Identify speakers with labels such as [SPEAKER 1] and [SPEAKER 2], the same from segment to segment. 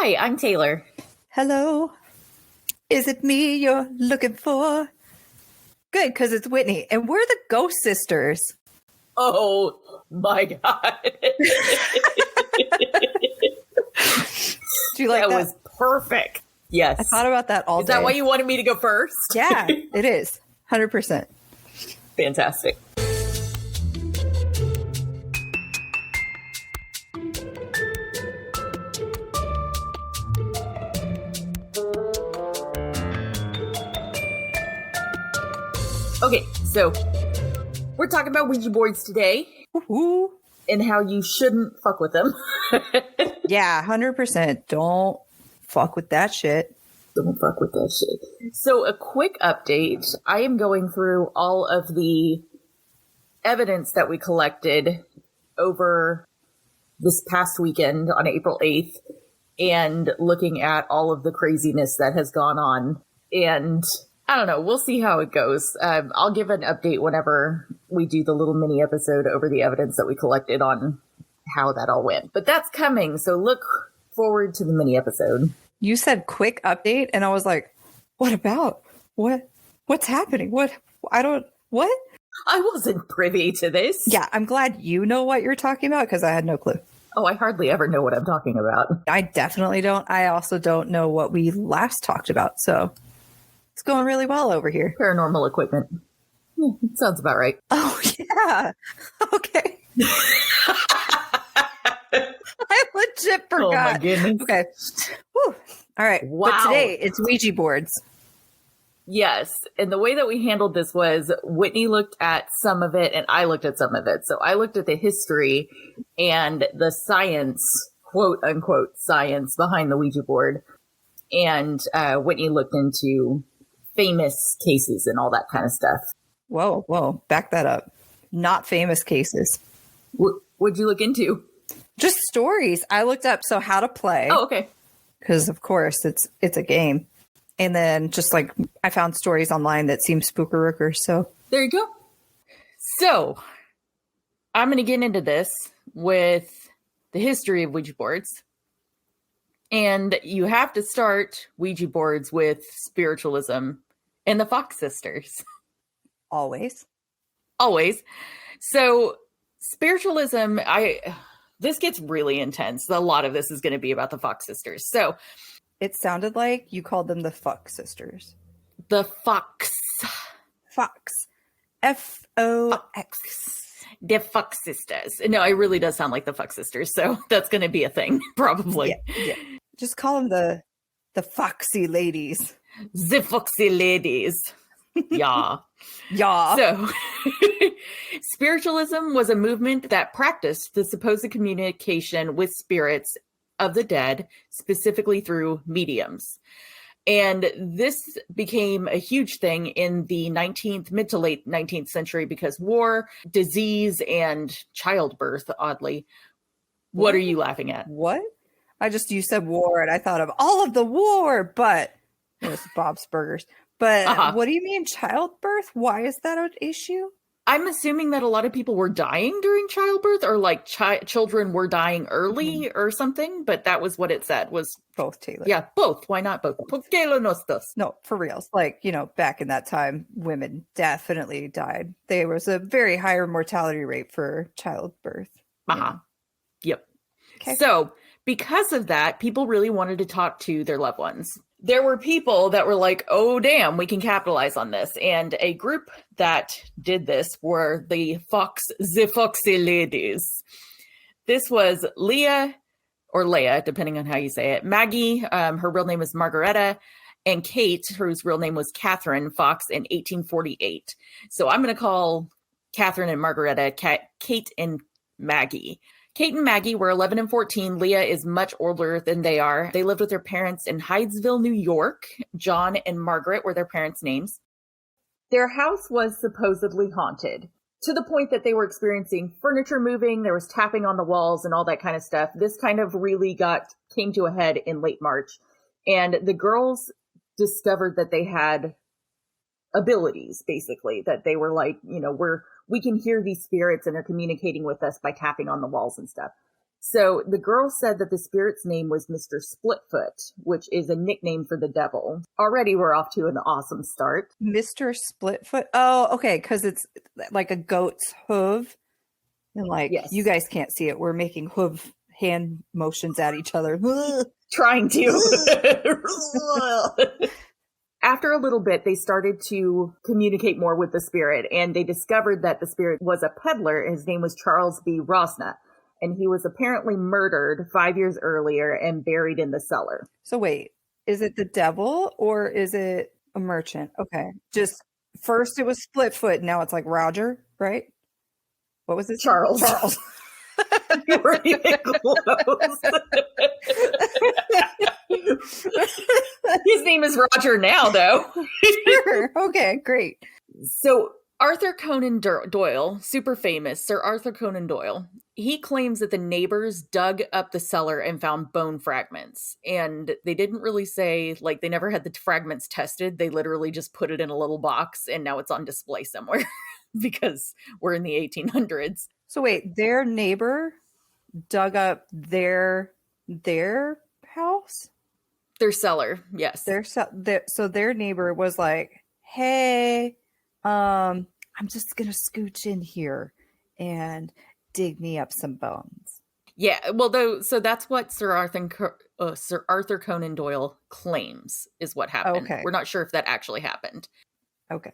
[SPEAKER 1] Hi, I'm Taylor.
[SPEAKER 2] Hello. Is it me you're looking for? Good, because it's Whitney, and we're the Ghost Sisters.
[SPEAKER 1] Oh my God.
[SPEAKER 2] Do you like that?
[SPEAKER 1] That was perfect. Yes.
[SPEAKER 2] I thought about that all day.
[SPEAKER 1] Is that why you wanted me to go first?
[SPEAKER 2] Yeah, it is. 100%.
[SPEAKER 1] Fantastic. Okay, so we're talking about Ouija boards today.
[SPEAKER 2] Woohoo.
[SPEAKER 1] And how you shouldn't fuck with them.
[SPEAKER 2] Yeah, 100%. Don't fuck with that shit.
[SPEAKER 1] Don't fuck with that shit. So a quick update. I am going through all of the evidence that we collected over this past weekend on April 8th and looking at all of the craziness that has gone on. And I don't know. We'll see how it goes. I'll give an update whenever we do the little mini episode over the evidence that we collected on how that all went. But that's coming. So look forward to the mini episode.
[SPEAKER 2] You said quick update, and I was like, what about? What's happening? What? I
[SPEAKER 1] wasn't privy to this.
[SPEAKER 2] Yeah, I'm glad you know what you're talking about, because I had no clue.
[SPEAKER 1] Oh, I hardly ever know what I'm talking about.
[SPEAKER 2] I definitely don't. I also don't know what we last talked about, so it's going really well over here.
[SPEAKER 1] Paranormal equipment. Sounds about right.
[SPEAKER 2] Oh, yeah. Okay. I legit forgot.
[SPEAKER 1] Oh, my goodness.
[SPEAKER 2] Okay. Whew. All right.
[SPEAKER 1] Wow.
[SPEAKER 2] But today, it's Ouija boards.
[SPEAKER 1] Yes. And the way that we handled this was Whitney looked at some of it and I looked at some of it. So I looked at the history and the science, quote unquote, science behind the Ouija board. And Whitney looked into famous cases and all that kind of stuff.
[SPEAKER 2] Whoa. Back that up. Not famous cases.
[SPEAKER 1] What'd you look into?
[SPEAKER 2] Just stories. I looked up how to play.
[SPEAKER 1] Oh, okay.
[SPEAKER 2] Because, of course, it's a game. And then just I found stories online that seem spooker-rooker. So
[SPEAKER 1] there you go. So I'm going to get into this with the history of Ouija boards. And you have to start Ouija boards with spiritualism and the Fox sisters.
[SPEAKER 2] Always.
[SPEAKER 1] So spiritualism, this gets really intense. A lot of this is going to be about the Fox sisters. So
[SPEAKER 2] it sounded like you called them the Fuck sisters.
[SPEAKER 1] The Fox.
[SPEAKER 2] F-O-X.
[SPEAKER 1] The Fox sisters. No, it really does sound like the Fox sisters. So that's going to be a thing, probably.
[SPEAKER 2] Yeah. Just call them the Foxy ladies.
[SPEAKER 1] The Foxy ladies. Yeah.
[SPEAKER 2] Yeah.
[SPEAKER 1] So, spiritualism was a movement that practiced the supposed communication with spirits of the dead, specifically through mediums. And this became a huge thing in the mid to late 19th century because war, disease, and childbirth, oddly. What are you laughing at?
[SPEAKER 2] What? You said war, and I thought of all of the war, but it was Bob's Burgers. But What do you mean childbirth? Why is that an issue?
[SPEAKER 1] I'm assuming that a lot of people were dying during childbirth or children were dying early or something. But that was what it said was
[SPEAKER 2] both, Taylor.
[SPEAKER 1] Yeah, both. Why not both?
[SPEAKER 2] No, for reals. Back in that time, women definitely died. There was a very higher mortality rate for childbirth.
[SPEAKER 1] Yep.
[SPEAKER 2] Okay.
[SPEAKER 1] So because of that, people really wanted to talk to their loved ones. There were people that were like, oh, damn, we can capitalize on this. And a group that did this were the Foxy ladies. This was Leah, depending on how you say it, Maggie, her real name is Margaretta, and Kate, whose real name was Catherine Fox in 1848. So I'm going to call Catherine and Margaretta Kate and Maggie. Kate and Maggie were 11 and 14. Leah is much older than they are. They lived with their parents in Hydesville, New York. John and Margaret were their parents' names. Their house was supposedly haunted to the point that they were experiencing furniture moving. There was tapping on the walls and all that kind of stuff. This kind of really came to a head in late March. And the girls discovered that they had abilities, basically, that they were like, we can hear these spirits and they're communicating with us by tapping on the walls and stuff. So the girl said that the spirit's name was Mr. Splitfoot, which is a nickname for the devil. Already we're off to an awesome start.
[SPEAKER 2] Mr. Splitfoot. Oh, okay, because it's like a goat's hoof. And like,
[SPEAKER 1] yes.
[SPEAKER 2] You guys can't see it. We're making hoof hand motions at each other.
[SPEAKER 1] Trying to. After a little bit, they started to communicate more with the spirit, and they discovered that the spirit was a peddler. His name was Charles B. Rosna, and he was apparently murdered 5 years earlier and buried in the cellar.
[SPEAKER 2] So wait, is it the devil or is it a merchant? Okay. Just first it was Splitfoot, now it's like Roger, right? What was it?
[SPEAKER 1] Charles.
[SPEAKER 2] Charles.
[SPEAKER 1] You weren't even close. His name is Roger now, though.
[SPEAKER 2] Sure. Okay, great.
[SPEAKER 1] So Arthur Conan Doyle, super famous, Sir Arthur Conan Doyle, he claims that the neighbors dug up the cellar and found bone fragments. And they didn't really say, like, they never had the fragments tested. They literally just put it in a little box and now it's on display somewhere because we're in the 1800s.
[SPEAKER 2] So wait, their neighbor dug up their house?
[SPEAKER 1] Their cellar, yes.
[SPEAKER 2] So their neighbor was like, hey, I'm just going to scooch in here and dig me up some bones.
[SPEAKER 1] Yeah, well, so that's what Sir Arthur Conan Doyle claims is what happened.
[SPEAKER 2] Okay.
[SPEAKER 1] We're not sure if that actually happened.
[SPEAKER 2] Okay.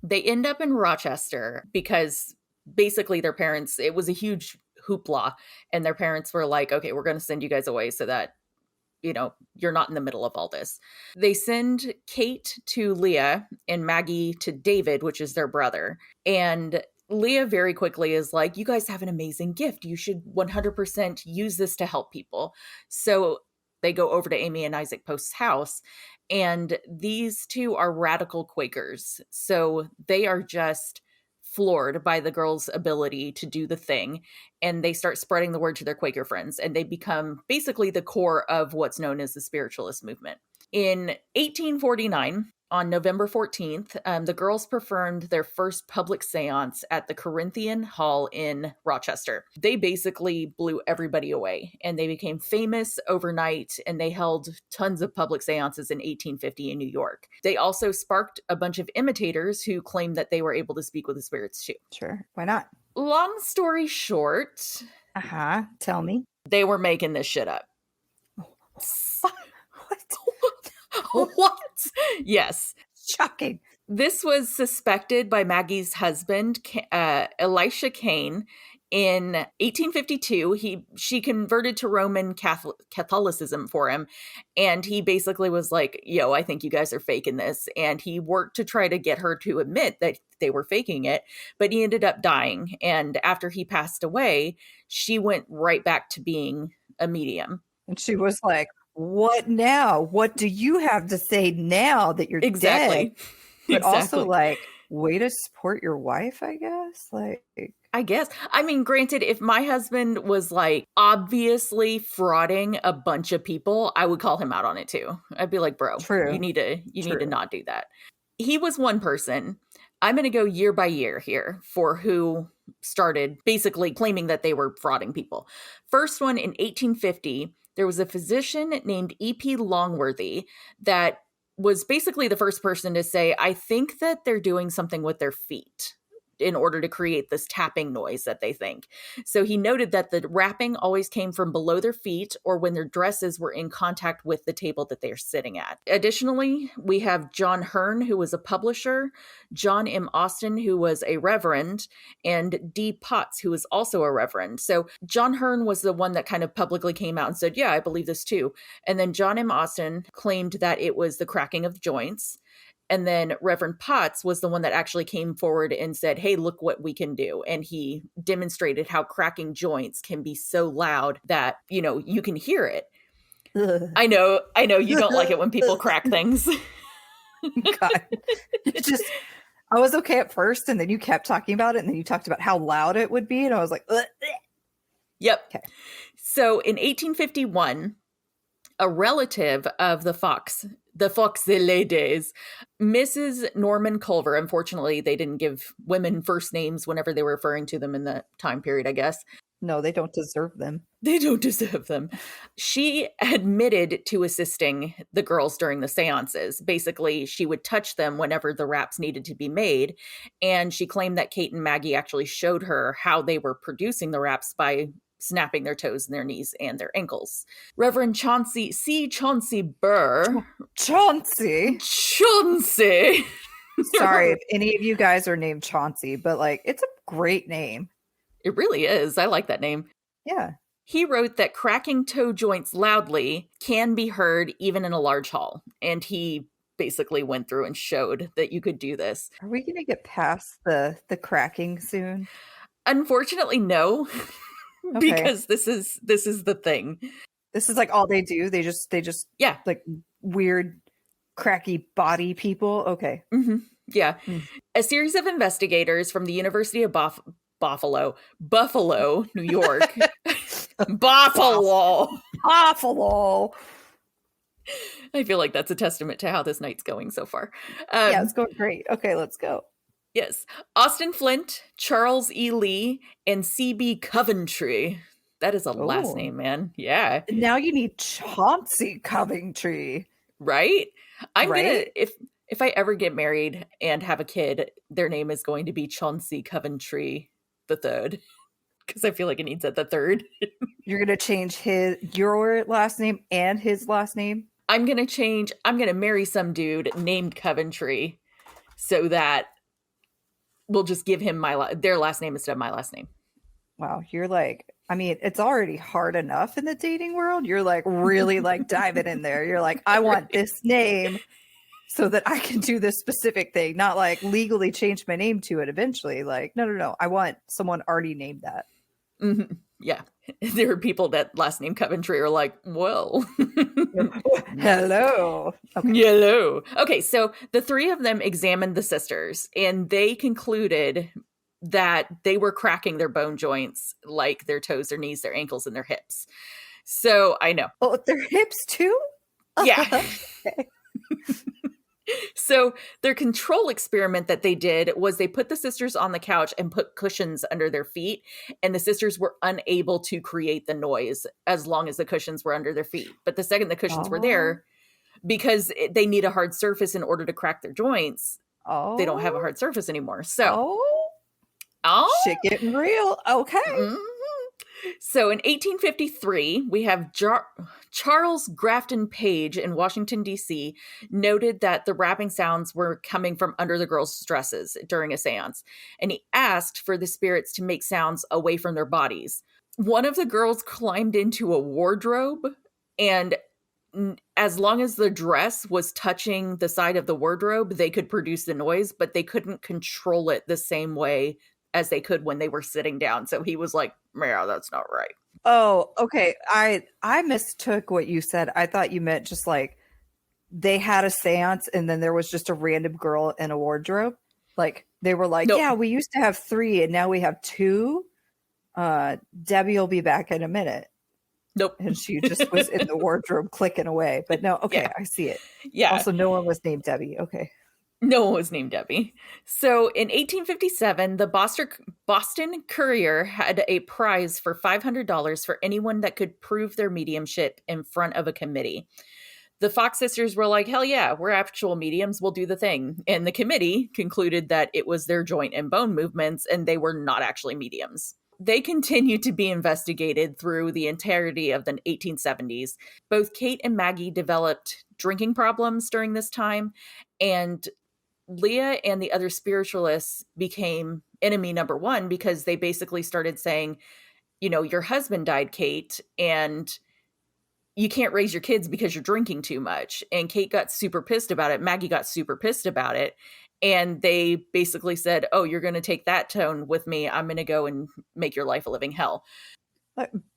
[SPEAKER 1] They end up in Rochester because basically their parents, it was a huge hoopla, and their parents were like, okay, we're going to send you guys away so that, you're not in the middle of all this. They send Kate to Leah and Maggie to David, which is their brother. And Leah very quickly is like, you guys have an amazing gift. You should 100% use this to help people. So they go over to Amy and Isaac Post's house, and these two are radical Quakers. So they are just floored by the girls' ability to do the thing, and they start spreading the word to their Quaker friends, and they become basically the core of what's known as the spiritualist movement. In 1849, on November 14th, the girls performed their first public seance at the Corinthian Hall in Rochester. They basically blew everybody away, and they became famous overnight, and they held tons of public seances in 1850 in New York. They also sparked a bunch of imitators who claimed that they were able to speak with the spirits too.
[SPEAKER 2] Sure. Why not?
[SPEAKER 1] Long story short.
[SPEAKER 2] Tell me.
[SPEAKER 1] They were making this shit up.
[SPEAKER 2] What?
[SPEAKER 1] What? Yes.
[SPEAKER 2] Shocking.
[SPEAKER 1] This was suspected by Maggie's husband, Elisha Kane. In 1852, she converted to Roman Catholicism for him. And he basically was like, yo, I think you guys are faking this. And he worked to try to get her to admit that they were faking it. But he ended up dying. And after he passed away, she went right back to being a medium.
[SPEAKER 2] And she was like, what now? What do you have to say now that you're dead? But also like, way to support your wife, I guess.
[SPEAKER 1] I guess. I mean, granted, if my husband was like obviously frauding a bunch of people, I would call him out on it too. I'd be like, bro,
[SPEAKER 2] True.
[SPEAKER 1] You need to not do that. He was one person. I'm going to go year by year here for who started basically claiming that they were frauding people. First one in 1850, there was a physician named E.P. Longworthy that was basically the first person to say, I think that they're doing something with their feet in order to create this tapping noise that they think. So he noted that the rapping always came from below their feet or when their dresses were in contact with the table that they're sitting at. Additionally, we have John Hearn, who was a publisher, John M. Austin, who was a reverend, and D. Potts, who was also a reverend. So John Hearn was the one that kind of publicly came out and said, yeah, I believe this too. And then John M. Austin claimed that it was the cracking of joints. And then Reverend Potts was the one that actually came forward and said, hey, look what we can do. And he demonstrated how cracking joints can be so loud that, you can hear it. Ugh. I know you don't like it when people crack things.
[SPEAKER 2] God. I was okay at first, and then you kept talking about it, and then you talked about how loud it would be, and I was like, ugh.
[SPEAKER 1] Yep. Okay. So in 1851, a relative of the Foxylades, Mrs. Norman Culver. Unfortunately, they didn't give women first names whenever they were referring to them in the time period, I guess.
[SPEAKER 2] No, they don't deserve them.
[SPEAKER 1] They don't deserve them. She admitted to assisting the girls during the seances. Basically, she would touch them whenever the wraps needed to be made. And she claimed that Kate and Maggie actually showed her how they were producing the wraps by snapping their toes and their knees and their ankles. Reverend Chauncey Burr.
[SPEAKER 2] Chauncey?
[SPEAKER 1] Chauncey!
[SPEAKER 2] Sorry if any of you guys are named Chauncey, but like, it's a great name.
[SPEAKER 1] It really is. I like that name.
[SPEAKER 2] Yeah.
[SPEAKER 1] He wrote that cracking toe joints loudly can be heard even in a large hall. And he basically went through and showed that you could do this.
[SPEAKER 2] Are we going to get past the cracking soon?
[SPEAKER 1] Unfortunately, no. Because this is the thing.
[SPEAKER 2] This is like all they do. They just
[SPEAKER 1] yeah,
[SPEAKER 2] like weird cracky body people. Okay.
[SPEAKER 1] Mm-hmm. Yeah. A series of investigators from the University of Buffalo, New York. Buffalo. I feel like that's a testament to how this night's going so far.
[SPEAKER 2] Yeah, it's going great. Okay, let's go.
[SPEAKER 1] Yes. Austin Flint, Charles E. Lee, and C.B. Coventry. That is a last name, man. Yeah.
[SPEAKER 2] Now you need Chauncey Coventry.
[SPEAKER 1] Right? I'm gonna if I ever get married and have a kid, their name is going to be Chauncey Coventry the third. Because I feel like it needs the third.
[SPEAKER 2] You're gonna change your last name and his last name?
[SPEAKER 1] I'm gonna marry some dude named Coventry so that we'll just give him their last name instead of my last name.
[SPEAKER 2] Wow, you're like, I mean, it's already hard enough in the dating world. You're like really like diving in there. You're like, I want this name so that I can do this specific thing, not like legally change my name to it eventually. Like, no. I want someone already named that.
[SPEAKER 1] Mm-hmm. Yeah. There are people that last name Coventry are like, well.
[SPEAKER 2] Hello.
[SPEAKER 1] Okay. Hello. Okay, so the three of them examined the sisters, and they concluded that they were cracking their bone joints, like their toes, their knees, their ankles, and their hips. So I know.
[SPEAKER 2] Oh, their hips too?
[SPEAKER 1] Yeah.
[SPEAKER 2] Okay.
[SPEAKER 1] So their control experiment that they did was they put the sisters on the couch and put cushions under their feet, and the sisters were unable to create the noise as long as the cushions were under their feet. But the second the cushions were there, because they need a hard surface in order to crack their joints, they don't have a hard surface anymore. So,
[SPEAKER 2] shit getting real. Okay.
[SPEAKER 1] Mm-hmm. So in 1853, we have Charles Grafton Page in Washington, D.C., noted that the rapping sounds were coming from under the girls' dresses during a seance, and he asked for the spirits to make sounds away from their bodies. One of the girls climbed into a wardrobe, and as long as the dress was touching the side of the wardrobe, they could produce the noise, but they couldn't control it the same way as they could when they were sitting down. So he was like, yeah, that's not right.
[SPEAKER 2] Oh, okay. I mistook what you said. I thought you meant just like they had a seance and then there was just a random girl in a wardrobe. Like they were like, nope. Yeah, we used to have 3 and now we have 2. Debbie will be back in a minute.
[SPEAKER 1] Nope.
[SPEAKER 2] And she just was in the wardrobe clicking away. But no, okay, yeah. I see it.
[SPEAKER 1] Yeah.
[SPEAKER 2] Also, no one was named Debbie. Okay.
[SPEAKER 1] No one was named Debbie. So in 1857, the Boston Courier had a prize for $500 for anyone that could prove their mediumship in front of a committee. The Fox sisters were like, hell yeah, we're actual mediums, we'll do the thing. And the committee concluded that it was their joint and bone movements and they were not actually mediums. They continued to be investigated through the entirety of the 1870s. Both Kate and Maggie developed drinking problems during this time, and Leah and the other spiritualists became enemy number 1 because they basically started saying, you know, your husband died, Kate, and you can't raise your kids because you're drinking too much. And Kate got super pissed about it. Maggie got super pissed about it. And they basically said, oh, you're going to take that tone with me. I'm going to go and make your life a living hell.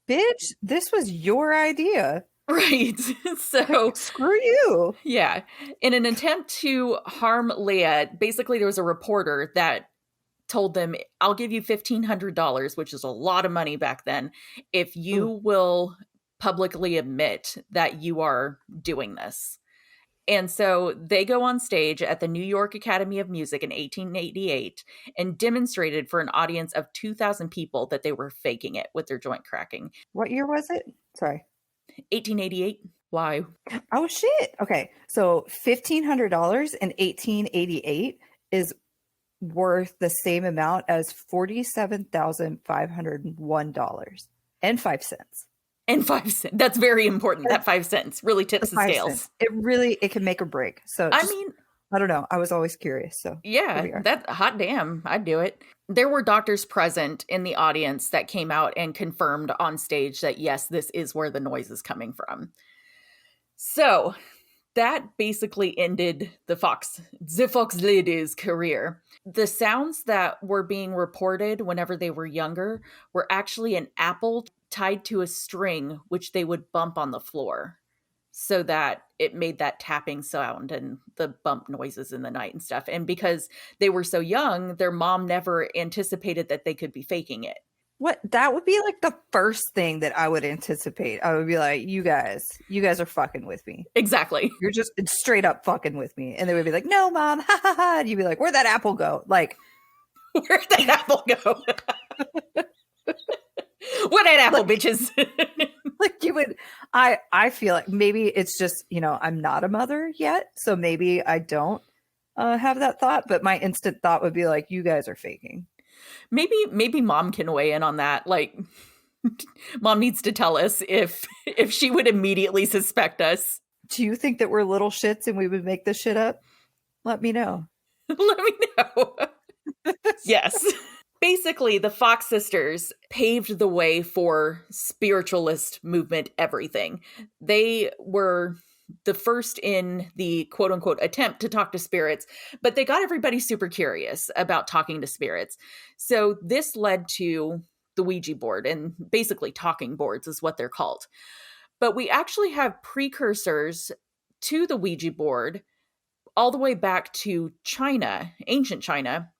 [SPEAKER 2] Bitch, this was your idea.
[SPEAKER 1] Right. So
[SPEAKER 2] screw you.
[SPEAKER 1] Yeah. In an attempt to harm Leah, basically there was a reporter that told them, I'll give you $1,500, which is a lot of money back then, if you will publicly admit that you are doing this. And so they go on stage at the New York Academy of Music in 1888 and demonstrated for an audience of 2,000 people that they were faking it with their joint cracking.
[SPEAKER 2] What year was it? Sorry.
[SPEAKER 1] 1888. Why?
[SPEAKER 2] Oh, shit. Okay. So $1,500 in 1888 is worth the same amount as $47,501 and 5 cents.
[SPEAKER 1] And 5 cents. That's very important. That 5 cents really tips the scales.
[SPEAKER 2] Cents. It can make or break. So I don't know. I was always curious. So
[SPEAKER 1] yeah, that hot damn, I'd do it. There were doctors present in the audience that came out and confirmed on stage that yes, this is where the noise is coming from. So that basically ended the Fox lady's career. The sounds that were being reported whenever they were younger were actually an apple tied to a string, which they would bump on the floor so that it made that tapping sound and the bump noises in the night and stuff. And because they were so young, their mom never anticipated that they could be faking it.
[SPEAKER 2] What? That would be like the first thing that I would anticipate. I would be like, you guys are fucking with me.
[SPEAKER 1] Exactly.
[SPEAKER 2] You're just straight up fucking with me. And they would be like, no, mom. Ha ha ha. And you'd be like, where'd that apple go? Like,
[SPEAKER 1] where'd that apple go? Where that apple, like, bitches?
[SPEAKER 2] Like you would, I feel like maybe it's just, I'm not a mother yet. So maybe I don't have that thought. But my instant thought would be like, you guys are faking.
[SPEAKER 1] Maybe mom can weigh in on that. Like, mom needs to tell us if she would immediately suspect us.
[SPEAKER 2] Do you think that we're little shits and we would make this shit up? Let me know.
[SPEAKER 1] Let me know. Yes. Basically, the Fox sisters paved the way for spiritualist movement everything. They were the first in the quote unquote attempt to talk to spirits, but they got everybody super curious about talking to spirits. So this led to the Ouija board, and basically talking boards is what they're called. But we actually have precursors to the Ouija board all the way back to China, ancient China,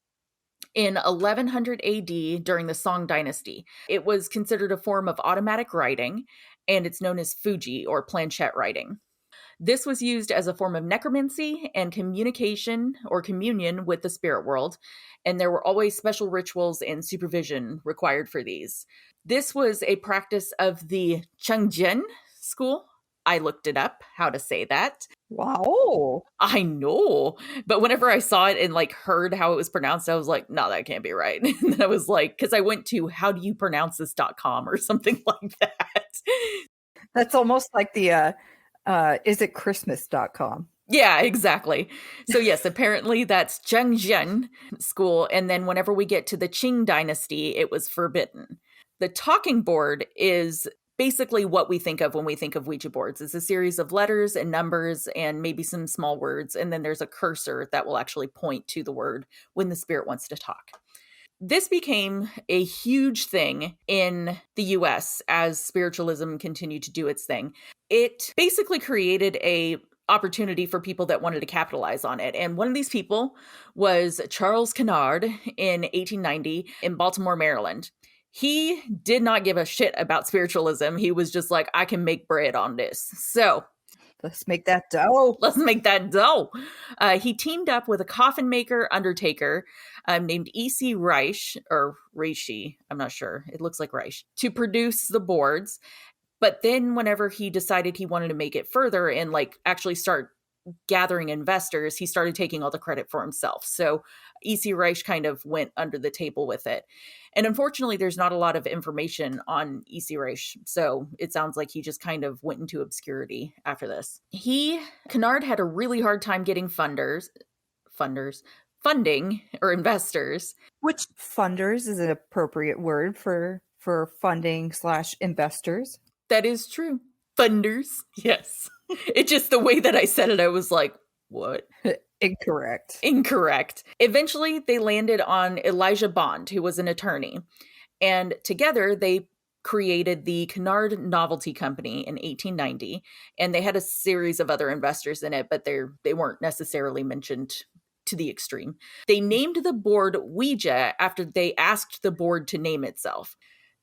[SPEAKER 1] in 1100 AD during the Song Dynasty. It was considered a form of automatic writing, and it's known as Fuji or planchette writing. This was used as a form of necromancy and communication or communion with the spirit world, and there were always special rituals and supervision required for these. This was a practice of the Chengjian school. I looked it up, how to say that.
[SPEAKER 2] Wow.
[SPEAKER 1] I know. But whenever I saw it and heard how it was pronounced, I was like, no, that can't be right. And then I was like, because I went to howdoyoupronounce.com or something like that.
[SPEAKER 2] That's almost like the isitchristmas.com.
[SPEAKER 1] Yeah, exactly. So yes, apparently that's Zhengzhen school. And then whenever we get to the Qing dynasty, it was forbidden. The talking board is basically what we think of when we think of Ouija boards. It's a series of letters and numbers and maybe some small words. And then there's a cursor that will actually point to the word when the spirit wants to talk. This became a huge thing in the US as spiritualism continued to do its thing. It basically created a opportunity for people that wanted to capitalize on it. And one of these people was Charles Kennard in 1890 in Baltimore, Maryland. He did not give a shit about spiritualism. He was just like, I can make bread on this. So
[SPEAKER 2] let's make that dough.
[SPEAKER 1] Let's make that dough. He teamed up with a coffin maker undertaker named E.C. Reich, or Reishi, I'm not sure. It looks like Reich, to produce the boards. But then whenever he decided he wanted to make it further and actually start gathering investors, he started taking all the credit for himself. So E.C. Reich kind of went under the table with it. And unfortunately, there's not a lot of information on E.C. Reich. So it sounds like he just kind of went into obscurity after this. Kennard had a really hard time getting funding or investors.
[SPEAKER 2] Which funders is an appropriate word for funding/investors?
[SPEAKER 1] That is true. Funders. Yes. It's just the way that I said it, I was like, what?
[SPEAKER 2] Incorrect.
[SPEAKER 1] Eventually, they landed on Elijah Bond, who was an attorney. And together, they created the Kennard Novelty Company in 1890. And they had a series of other investors in it, but they weren't necessarily mentioned to the extreme. They named the board Ouija after they asked the board to name itself.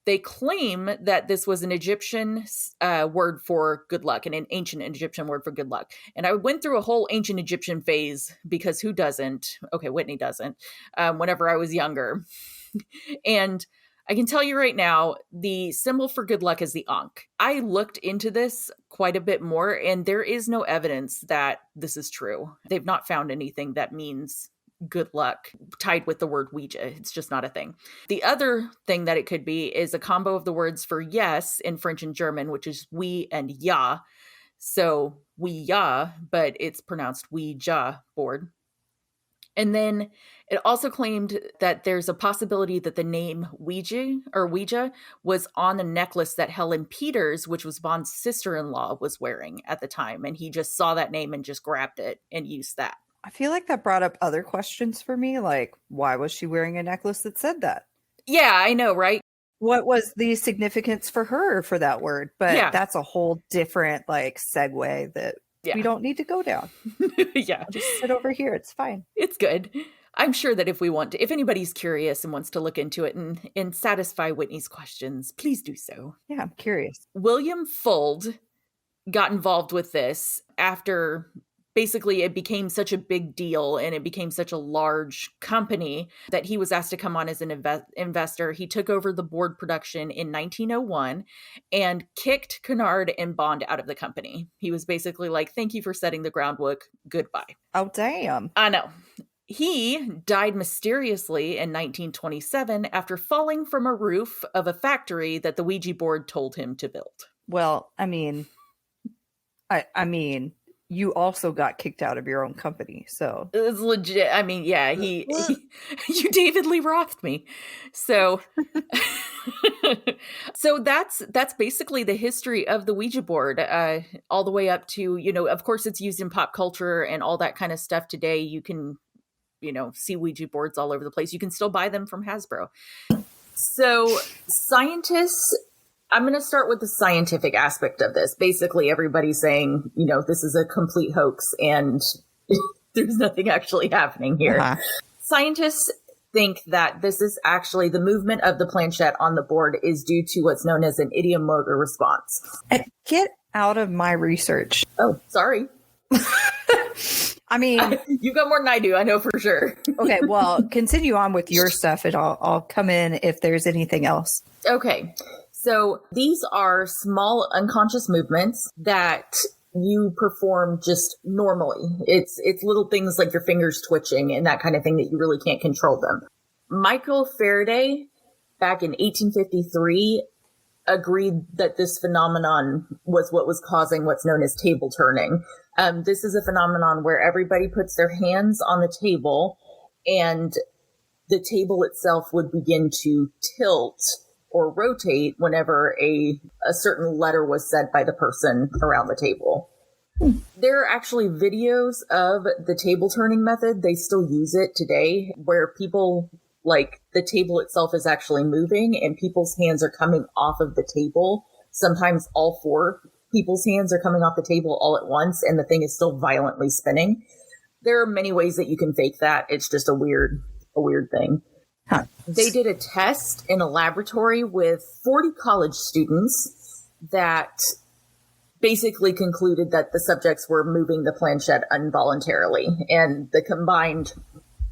[SPEAKER 1] They claim that this was an Egyptian word for good luck, and an ancient Egyptian word for good luck. And I went through a whole ancient Egyptian phase, because who doesn't? Okay, Whitney doesn't. Whenever I was younger. And I can tell you right now, the symbol for good luck is the Ankh. I looked into this quite a bit more, and there is no evidence that this is true. They've not found anything that means good luck tied with the word Ouija. It's just not a thing. The other thing that it could be is a combo of the words for yes in French and German, which is we and ja. So Ouija, but it's pronounced Ouija board. And then it also claimed that there's a possibility that the name Ouija was on a necklace that Helen Peters, which was Bond's sister-in-law, was wearing at the time. And he just saw that name and just grabbed it and used that.
[SPEAKER 2] I feel like that brought up other questions for me. Like, why was she wearing a necklace that said that?
[SPEAKER 1] Yeah, I know, right?
[SPEAKER 2] What was the significance for her for that word? But that's a whole different segue that we don't need to go down.
[SPEAKER 1] Yeah.
[SPEAKER 2] I'll just sit over here. It's fine.
[SPEAKER 1] It's good. I'm sure that if anybody's curious and wants to look into it and satisfy Whitney's questions, please do so.
[SPEAKER 2] Yeah, I'm curious.
[SPEAKER 1] William Fuld got involved with this after basically it became such a big deal and it became such a large company that he was asked to come on as an investor. He took over the board production in 1901 and kicked Kennard and Bond out of the company. He was basically like, thank you for setting the groundwork. Goodbye.
[SPEAKER 2] Oh, damn.
[SPEAKER 1] I know. He died mysteriously in 1927 after falling from a roof of a factory that the Ouija board told him to build.
[SPEAKER 2] Well, I mean, you also got kicked out of your own company, so
[SPEAKER 1] it's legit. I mean, yeah, you David Lee Roth me. So, so that's basically the history of the Ouija board, all the way up to, of course, it's used in pop culture and all that kind of stuff today. You can, see Ouija boards all over the place. You can still buy them from Hasbro. So scientists. I'm going to start with the scientific aspect of this. Basically, everybody's saying, this is a complete hoax and there's nothing actually happening here. Uh-huh. Scientists think that this is actually the movement of the planchette on the board is due to what's known as an ideomotor response.
[SPEAKER 2] Get out of my research.
[SPEAKER 1] Oh, sorry.
[SPEAKER 2] I mean,
[SPEAKER 1] you've got more than I do. I know for sure.
[SPEAKER 2] Okay, well, continue on with your stuff and I'll come in if there's anything else.
[SPEAKER 1] Okay. So these are small unconscious movements that you perform just normally. It's little things like your fingers twitching and that kind of thing that you really can't control them. Michael Faraday, back in 1853, agreed that this phenomenon was what was causing what's known as table turning. This is a phenomenon where everybody puts their hands on the table and the table itself would begin to tilt or rotate whenever a certain letter was said by the person around the table. There are actually videos of the table turning method. They still use it today where people, the table itself is actually moving and people's hands are coming off of the table. Sometimes all four people's hands are coming off the table all at once and the thing is still violently spinning. There are many ways that you can fake that. It's just a weird thing. Huh. They did a test in a laboratory with 40 college students that basically concluded that the subjects were moving the planchette involuntarily, and the combined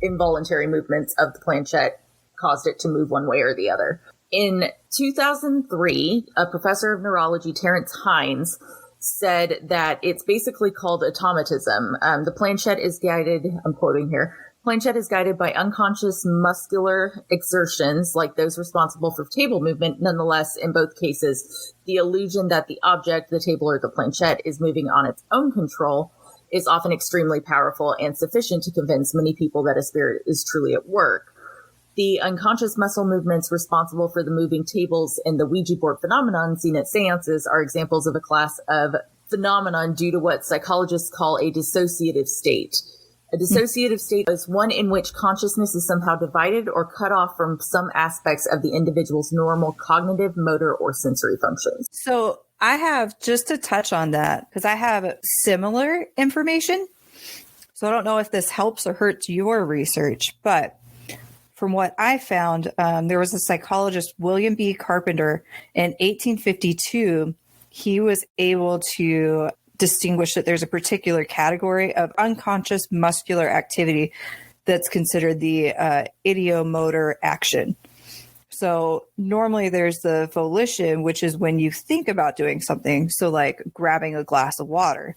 [SPEAKER 1] involuntary movements of the planchette caused it to move one way or the other. In 2003, a professor of neurology, Terrence Hines, said that it's basically called automatism. The planchette is guided, I'm quoting here, planchette is guided by unconscious muscular exertions like those responsible for table movement. Nonetheless, in both cases, the illusion that the object, the table or the planchette, is moving on its own control is often extremely powerful and sufficient to convince many people that a spirit is truly at work. The unconscious muscle movements responsible for the moving tables and the Ouija board phenomenon seen at seances are examples of a class of phenomenon due to what psychologists call a dissociative state. A dissociative state is one in which consciousness is somehow divided or cut off from some aspects of the individual's normal cognitive, motor, or sensory functions.
[SPEAKER 2] So I have, just to touch on that, because I have similar information. So I don't know if this helps or hurts your research, but from what I found, there was a psychologist, William B. Carpenter, in 1852. He was able to distinguish that there's a particular category of unconscious muscular activity that's considered the ideomotor action. So normally there's the volition, which is when you think about doing something. So like grabbing a glass of water.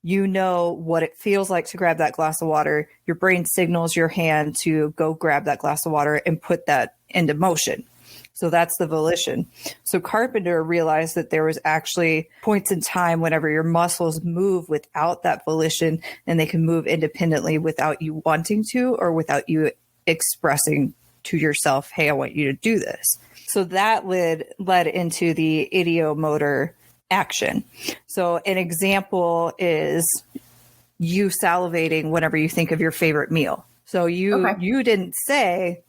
[SPEAKER 2] You know what it feels like to grab that glass of water. Your brain signals your hand to go grab that glass of water and put that into motion. So that's the volition. So Carpenter realized that there was actually points in time whenever your muscles move without that volition, and they can move independently without you wanting to or without you expressing to yourself, hey, I want you to do this. So that led into the ideomotor action. So an example is you salivating whenever you think of your favorite meal. So you didn't say,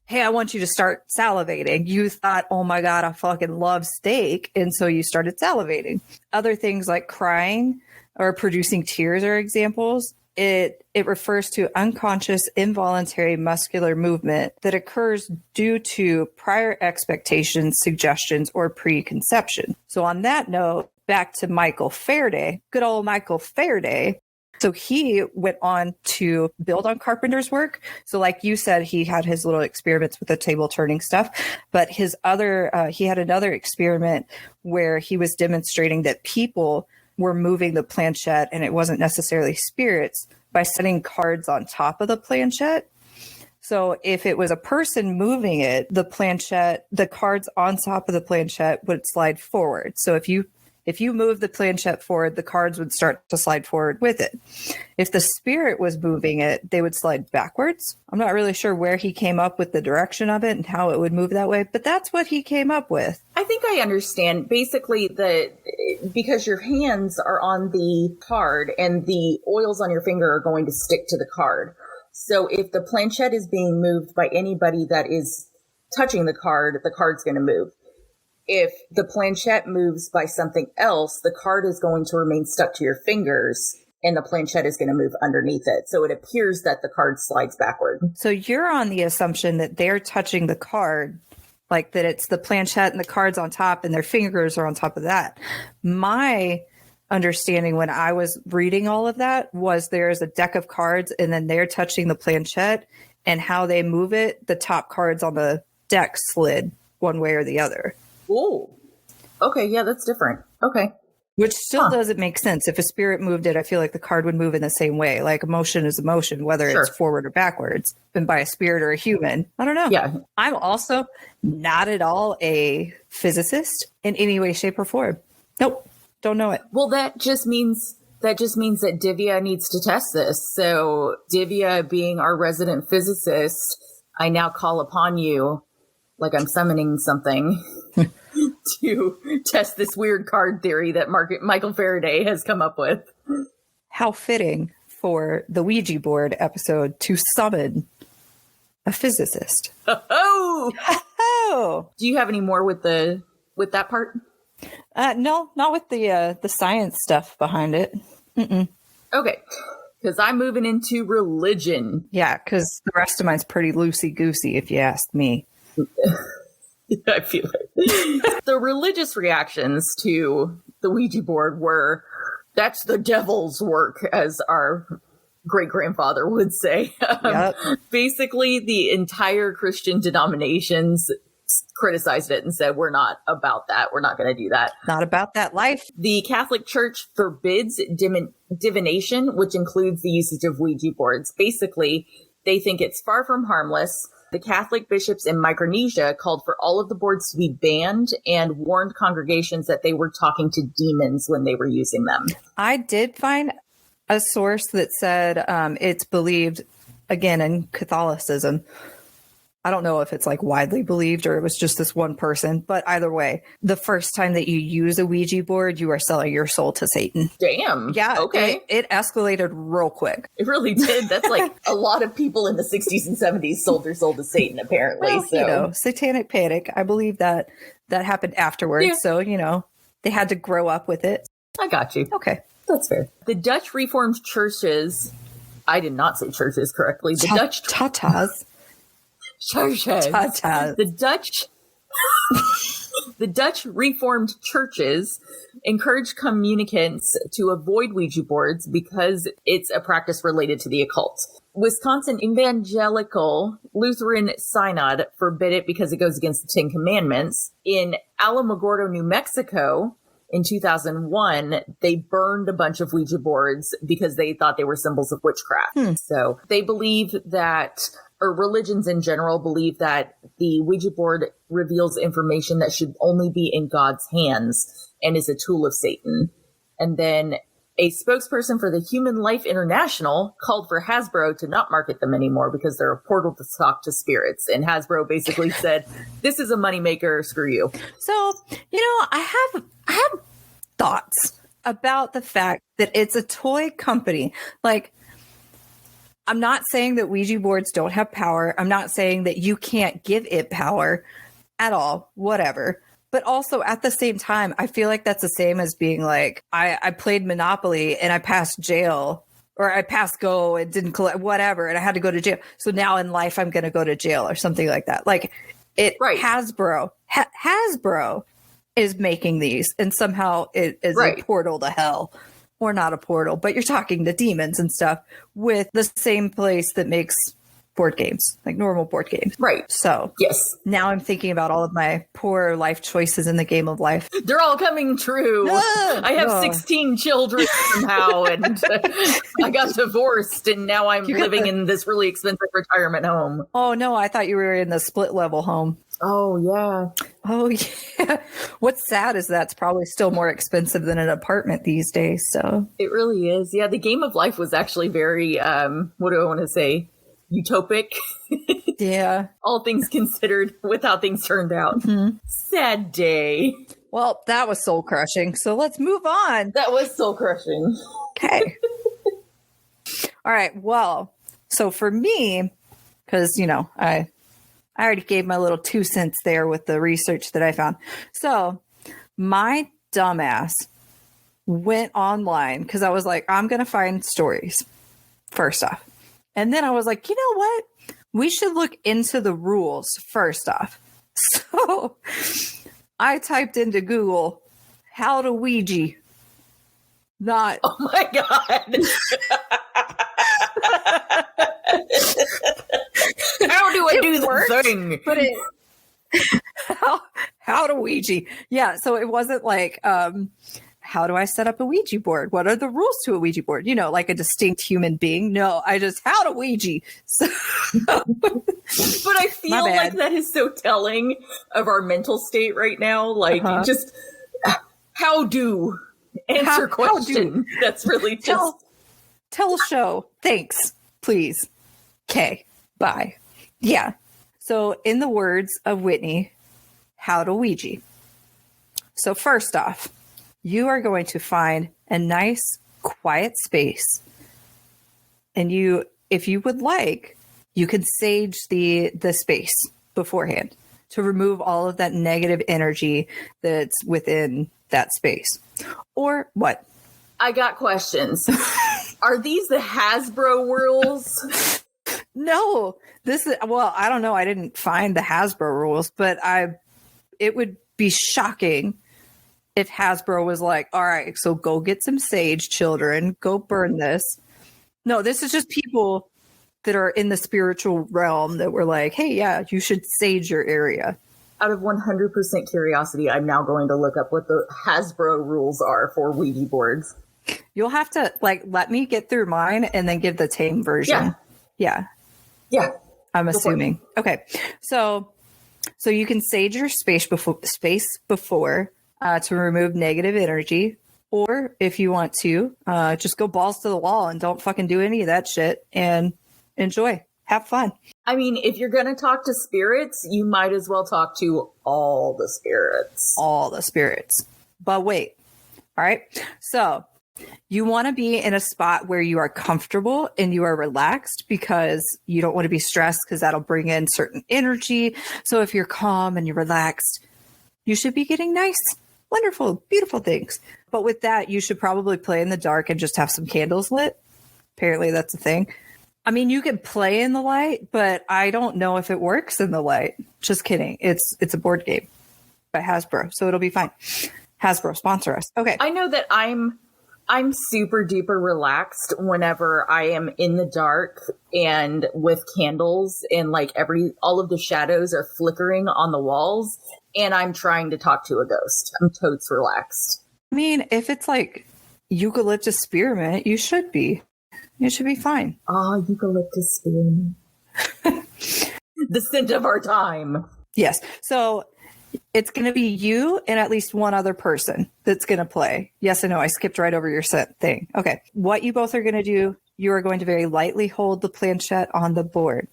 [SPEAKER 2] hey, I want you to start salivating. You thought, oh my God, I fucking love steak. And so you started salivating. Other things like crying or producing tears are examples. It refers to unconscious, involuntary muscular movement that occurs due to prior expectations, suggestions, or preconception. So on that note, back to Michael Faraday, good old Michael Faraday. So he went on to build on Carpenter's work. So like you said, he had his little experiments with the table turning stuff, but he had another experiment where he was demonstrating that people were moving the planchette, and it wasn't necessarily spirits, by setting cards on top of the planchette. So if it was a person moving it, the cards on top of the planchette would slide forward. So if you move the planchette forward, the cards would start to slide forward with it. If the spirit was moving it, they would slide backwards. I'm not really sure where he came up with the direction of it and how it would move that way, but that's what he came up with.
[SPEAKER 1] I think I understand. Basically, because your hands are on the card and the oils on your finger are going to stick to the card. So if the planchette is being moved by anybody that is touching the card's going to move. If the planchette moves by something else, the card is going to remain stuck to your fingers and the planchette is going to move underneath it. So it appears that the card slides backward. So
[SPEAKER 2] you're on the assumption that they're touching the card, like that it's the planchette and the cards on top and their fingers are on top of that. My understanding when I was reading all of that was there's a deck of cards and then they're touching the planchette, and how they move it, the top cards on the deck slid one way or the other.
[SPEAKER 1] Oh, okay. Yeah, that's different. Okay.
[SPEAKER 2] Which still doesn't make sense. If a spirit moved it, I feel like the card would move in the same way. Like emotion is emotion, whether it's forward or backwards, and by a spirit or a human. I don't know.
[SPEAKER 1] Yeah.
[SPEAKER 2] I'm also not at all a physicist in any way, shape, or form. Nope. Don't know it.
[SPEAKER 1] Well, that just means that Divya needs to test this. So Divya, being our resident physicist, I now call upon you, like I'm summoning something, to test this weird card theory that Michael Faraday has come up with.
[SPEAKER 2] How fitting for the Ouija board episode to summon a physicist.
[SPEAKER 1] Oh!
[SPEAKER 2] Oh!
[SPEAKER 1] Do you have any more with that part?
[SPEAKER 2] No, not with the science stuff behind it. Mm-mm.
[SPEAKER 1] Okay, because I'm moving into religion.
[SPEAKER 2] Yeah, because the rest of mine's pretty loosey-goosey, if you ask me.
[SPEAKER 1] I feel it. The religious reactions to the Ouija board were, that's the devil's work, as our great-grandfather would say.
[SPEAKER 2] Yep.
[SPEAKER 1] Basically, the entire Christian denominations criticized it and said, we're not about that. We're not going to do that.
[SPEAKER 2] Not about that life.
[SPEAKER 1] The Catholic Church forbids divination, which includes the usage of Ouija boards. Basically, they think it's far from harmless. The Catholic bishops in Micronesia called for all of the boards to be banned and warned congregations that they were talking to demons when they were using them.
[SPEAKER 2] I did find a source that said it's believed, again, in Catholicism. I don't know if it's like widely believed or it was just this one person, but either way, the first time that you use a Ouija board, you are selling your soul to Satan.
[SPEAKER 1] Damn.
[SPEAKER 2] Yeah.
[SPEAKER 1] Okay.
[SPEAKER 2] It escalated real quick.
[SPEAKER 1] It really did. That's like a lot of people in the 60s and 70s sold their soul to Satan, apparently.
[SPEAKER 2] Well,
[SPEAKER 1] so,
[SPEAKER 2] satanic panic. I believe that happened afterwards. Yeah. So, they had to grow up with it.
[SPEAKER 1] I got you.
[SPEAKER 2] Okay.
[SPEAKER 1] That's fair. The Dutch Reformed churches, I did not say churches correctly. The Dutch
[SPEAKER 2] Tatas.
[SPEAKER 1] churches.
[SPEAKER 2] Ta-ta.
[SPEAKER 1] The Dutch Reformed churches encouraged communicants to avoid Ouija boards because it's a practice related to the occult. Wisconsin Evangelical Lutheran Synod forbid it because it goes against the Ten Commandments. In Alamogordo, New Mexico, in 2001, they burned a bunch of Ouija boards because they thought they were symbols of witchcraft. So they believe that, or religions in general believe that the Ouija board reveals information that should only be in God's hands and is a tool of Satan. And then a spokesperson for the Human Life International called for Hasbro to not market them anymore because they're a portal to talk to spirits. And Hasbro basically said, this is a moneymaker, screw you.
[SPEAKER 2] So, I have thoughts about the fact that it's a toy company. Like, I'm not saying that Ouija boards don't have power. I'm not saying that you can't give it power at all, whatever. But also at the same time, I feel like that's the same as being like, I played Monopoly and I passed jail, or I passed go and didn't collect whatever, and I had to go to jail. So now in life, I'm going to go to jail or something like that. Like Hasbro is making these, and somehow it is a portal to hell. Or not a portal, but you're talking to demons and stuff with the same place that makes board games, like normal board games.
[SPEAKER 1] Right.
[SPEAKER 2] So
[SPEAKER 1] yes,
[SPEAKER 2] now I'm thinking about all of my poor life choices in the game of life.
[SPEAKER 1] They're all coming true. I have 16 children somehow, and I got divorced, and now I'm living in this really expensive retirement home.
[SPEAKER 2] Oh, no, I thought you were in the split level home.
[SPEAKER 1] Oh, yeah.
[SPEAKER 2] Oh, yeah. What's sad is that's probably still more expensive than an apartment these days. So
[SPEAKER 1] it really is. Yeah, the game of life was actually very, what do I want to say? Utopic.
[SPEAKER 2] Yeah.
[SPEAKER 1] All things considered with how things turned out. Mm-hmm. Sad day.
[SPEAKER 2] Well, that was soul crushing. So let's move on.
[SPEAKER 1] That was soul crushing.
[SPEAKER 2] Okay. All right. Well, so for me, because, I already gave my little 2 cents there with the research that I found. So my dumbass went online because I was like, I'm going to find stories first off. And then I was like, you know what? We should look into the rules first off. So I typed into Google, how to Ouija. Not.
[SPEAKER 1] Oh my God. How do I do the thing?
[SPEAKER 2] But how to Ouija? Yeah, so it wasn't like, how do I set up a Ouija board? What are the rules to a Ouija board? Like a distinct human being. No, I just, how to Ouija. So,
[SPEAKER 1] but I feel like that is so telling of our mental state right now. Like, just, how do answer question. That's really just.
[SPEAKER 2] Tell a show. Thanks. Please. Okay. Bye. Yeah. So in the words of Whitney, how to Ouija. So first off, you are going to find a nice, quiet space. And if you would like, you can sage the space beforehand to remove all of that negative energy that's within that space. Or what?
[SPEAKER 1] I got questions. Are these the Hasbro rules?
[SPEAKER 2] No, I don't know. I didn't find the Hasbro rules, but it would be shocking if Hasbro was like, all right, so go get some sage, children, go burn this. No, this is just people that are in the spiritual realm that were like, hey, yeah, you should sage your area.
[SPEAKER 1] Out of 100% curiosity, I'm now going to look up what the Hasbro rules are for Ouija boards.
[SPEAKER 2] You'll have to let me get through mine and then give the tame version. Yeah. I'm assuming. Okay. So you can sage your space before to remove negative energy, or if you want to, just go balls to the wall and don't fucking do any of that shit and enjoy. Have fun.
[SPEAKER 1] I mean, if you're going to talk to spirits, you might as well talk to all the spirits.
[SPEAKER 2] All the spirits. But wait. All right. So you want to be in a spot where you are comfortable and you are relaxed because you don't want to be stressed because that'll bring in certain energy. So if you're calm and you're relaxed, you should be getting nice, wonderful, beautiful things. But with that, you should probably play in the dark and just have some candles lit. Apparently that's a thing. I mean, you can play in the light, but I don't know if it works in the light. Just kidding. It's a board game by Hasbro, so it'll be fine. Hasbro, sponsor us. Okay.
[SPEAKER 1] I know that I'm super duper relaxed whenever I am in the dark and with candles and like all of the shadows are flickering on the walls and I'm trying to talk to a ghost. I'm totes relaxed.
[SPEAKER 2] I mean, if it's like eucalyptus spearmint, you should be. You should be fine.
[SPEAKER 1] Ah, eucalyptus spearmint. The scent of our time.
[SPEAKER 2] Yes. So it's going to be you and at least one other person that's going to play. Yes, I know. I skipped right over your set thing. Okay. What you both are going to do, you are going to very lightly hold the planchette on the board.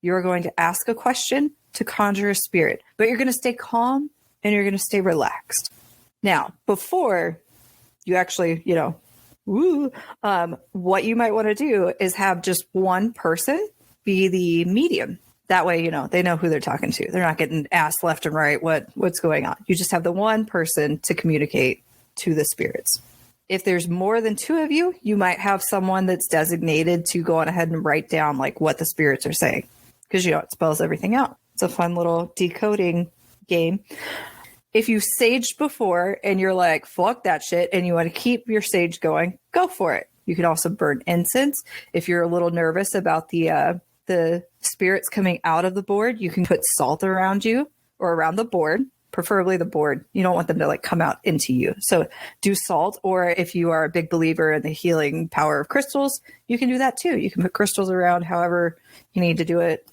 [SPEAKER 2] You are going to ask a question to conjure a spirit, but you're going to stay calm and you're going to stay relaxed. Now, before you actually, what you might want to do is have just one person be the medium. That way, they know who they're talking to. They're not getting asked left and right what's going on. You just have the one person to communicate to the spirits. If there's more than two of you, you might have someone that's designated to go on ahead and write down like what the spirits are saying, because it spells everything out. It's a fun little decoding game. If you saged before and you're like, fuck that shit, and you want to keep your sage going, go for it. You can also burn incense. If you're a little nervous about the spirits coming out of the board, you can put salt around you or around the board, preferably the board. You don't want them to like come out into you. So do salt, or if you are a big believer in the healing power of crystals, you can do that too. You can put crystals around however you need to do it.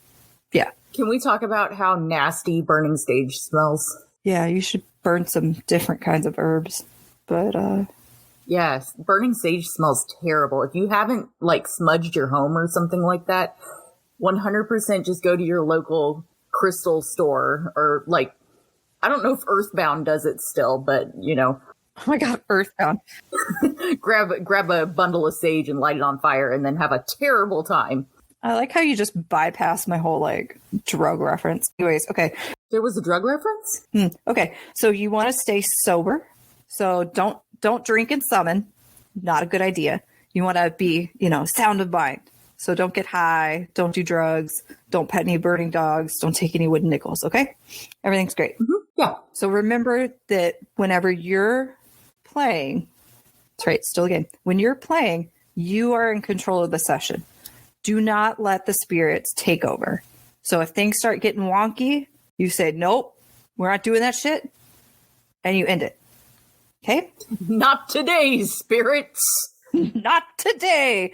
[SPEAKER 2] Yeah.
[SPEAKER 1] Can we talk about how nasty burning sage smells?
[SPEAKER 2] Yeah, you should burn some different kinds of herbs. But
[SPEAKER 1] yes, burning sage smells terrible. If you haven't like smudged your home or something like that, 100% just go to your local crystal store, or like, I don't know if Earthbound does it still, but
[SPEAKER 2] Oh my God, Earthbound.
[SPEAKER 1] grab a bundle of sage and light it on fire and then have a terrible time.
[SPEAKER 2] I like how you just bypass my whole like drug reference. Anyways, okay.
[SPEAKER 1] There was a drug reference?
[SPEAKER 2] Okay. So you want to stay sober. So don't drink and summon. Not a good idea. You want to be, sound of mind. So don't get high, don't do drugs, don't pet any burning dogs, don't take any wooden nickels, okay? Everything's great.
[SPEAKER 1] Mm-hmm. Yeah.
[SPEAKER 2] So remember that whenever you're playing, that's right, still a game. When you're playing, you are in control of the session. Do not let the spirits take over. So if things start getting wonky, you say, nope, we're not doing that shit, and you end it. Okay?
[SPEAKER 1] Not today, spirits.
[SPEAKER 2] Not today.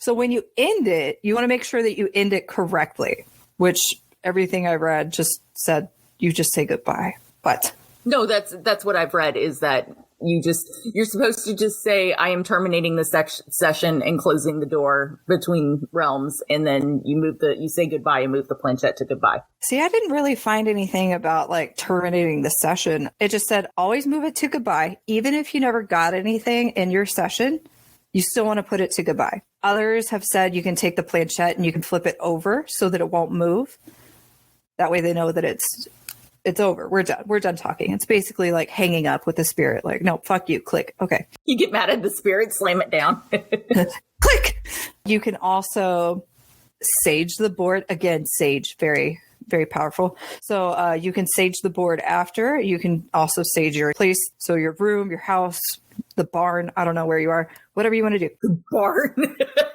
[SPEAKER 2] So when you end it, you want to make sure that you end it correctly, which everything I read just said you just say goodbye. But
[SPEAKER 1] no, that's what I've read, is that you're supposed to just say, I am terminating the session and closing the door between realms. And then you say goodbye and move the planchette to goodbye.
[SPEAKER 2] See, I didn't really find anything about like terminating the session. It just said, always move it to goodbye. Even if you never got anything in your session, you still want to put it to goodbye. Others have said you can take the planchette and you can flip it over so that it won't move. That way they know that it's over. We're done. We're done talking. It's basically like hanging up with the spirit. Like, no, fuck you. Click. Okay.
[SPEAKER 1] You get mad at the spirit, slam it down.
[SPEAKER 2] Click. You can also sage the board. Again, sage, very, very powerful. So you can sage the board after. You can also sage your place. So your room, your house, the barn. I don't know where you are. Whatever you want to do.
[SPEAKER 1] The barn.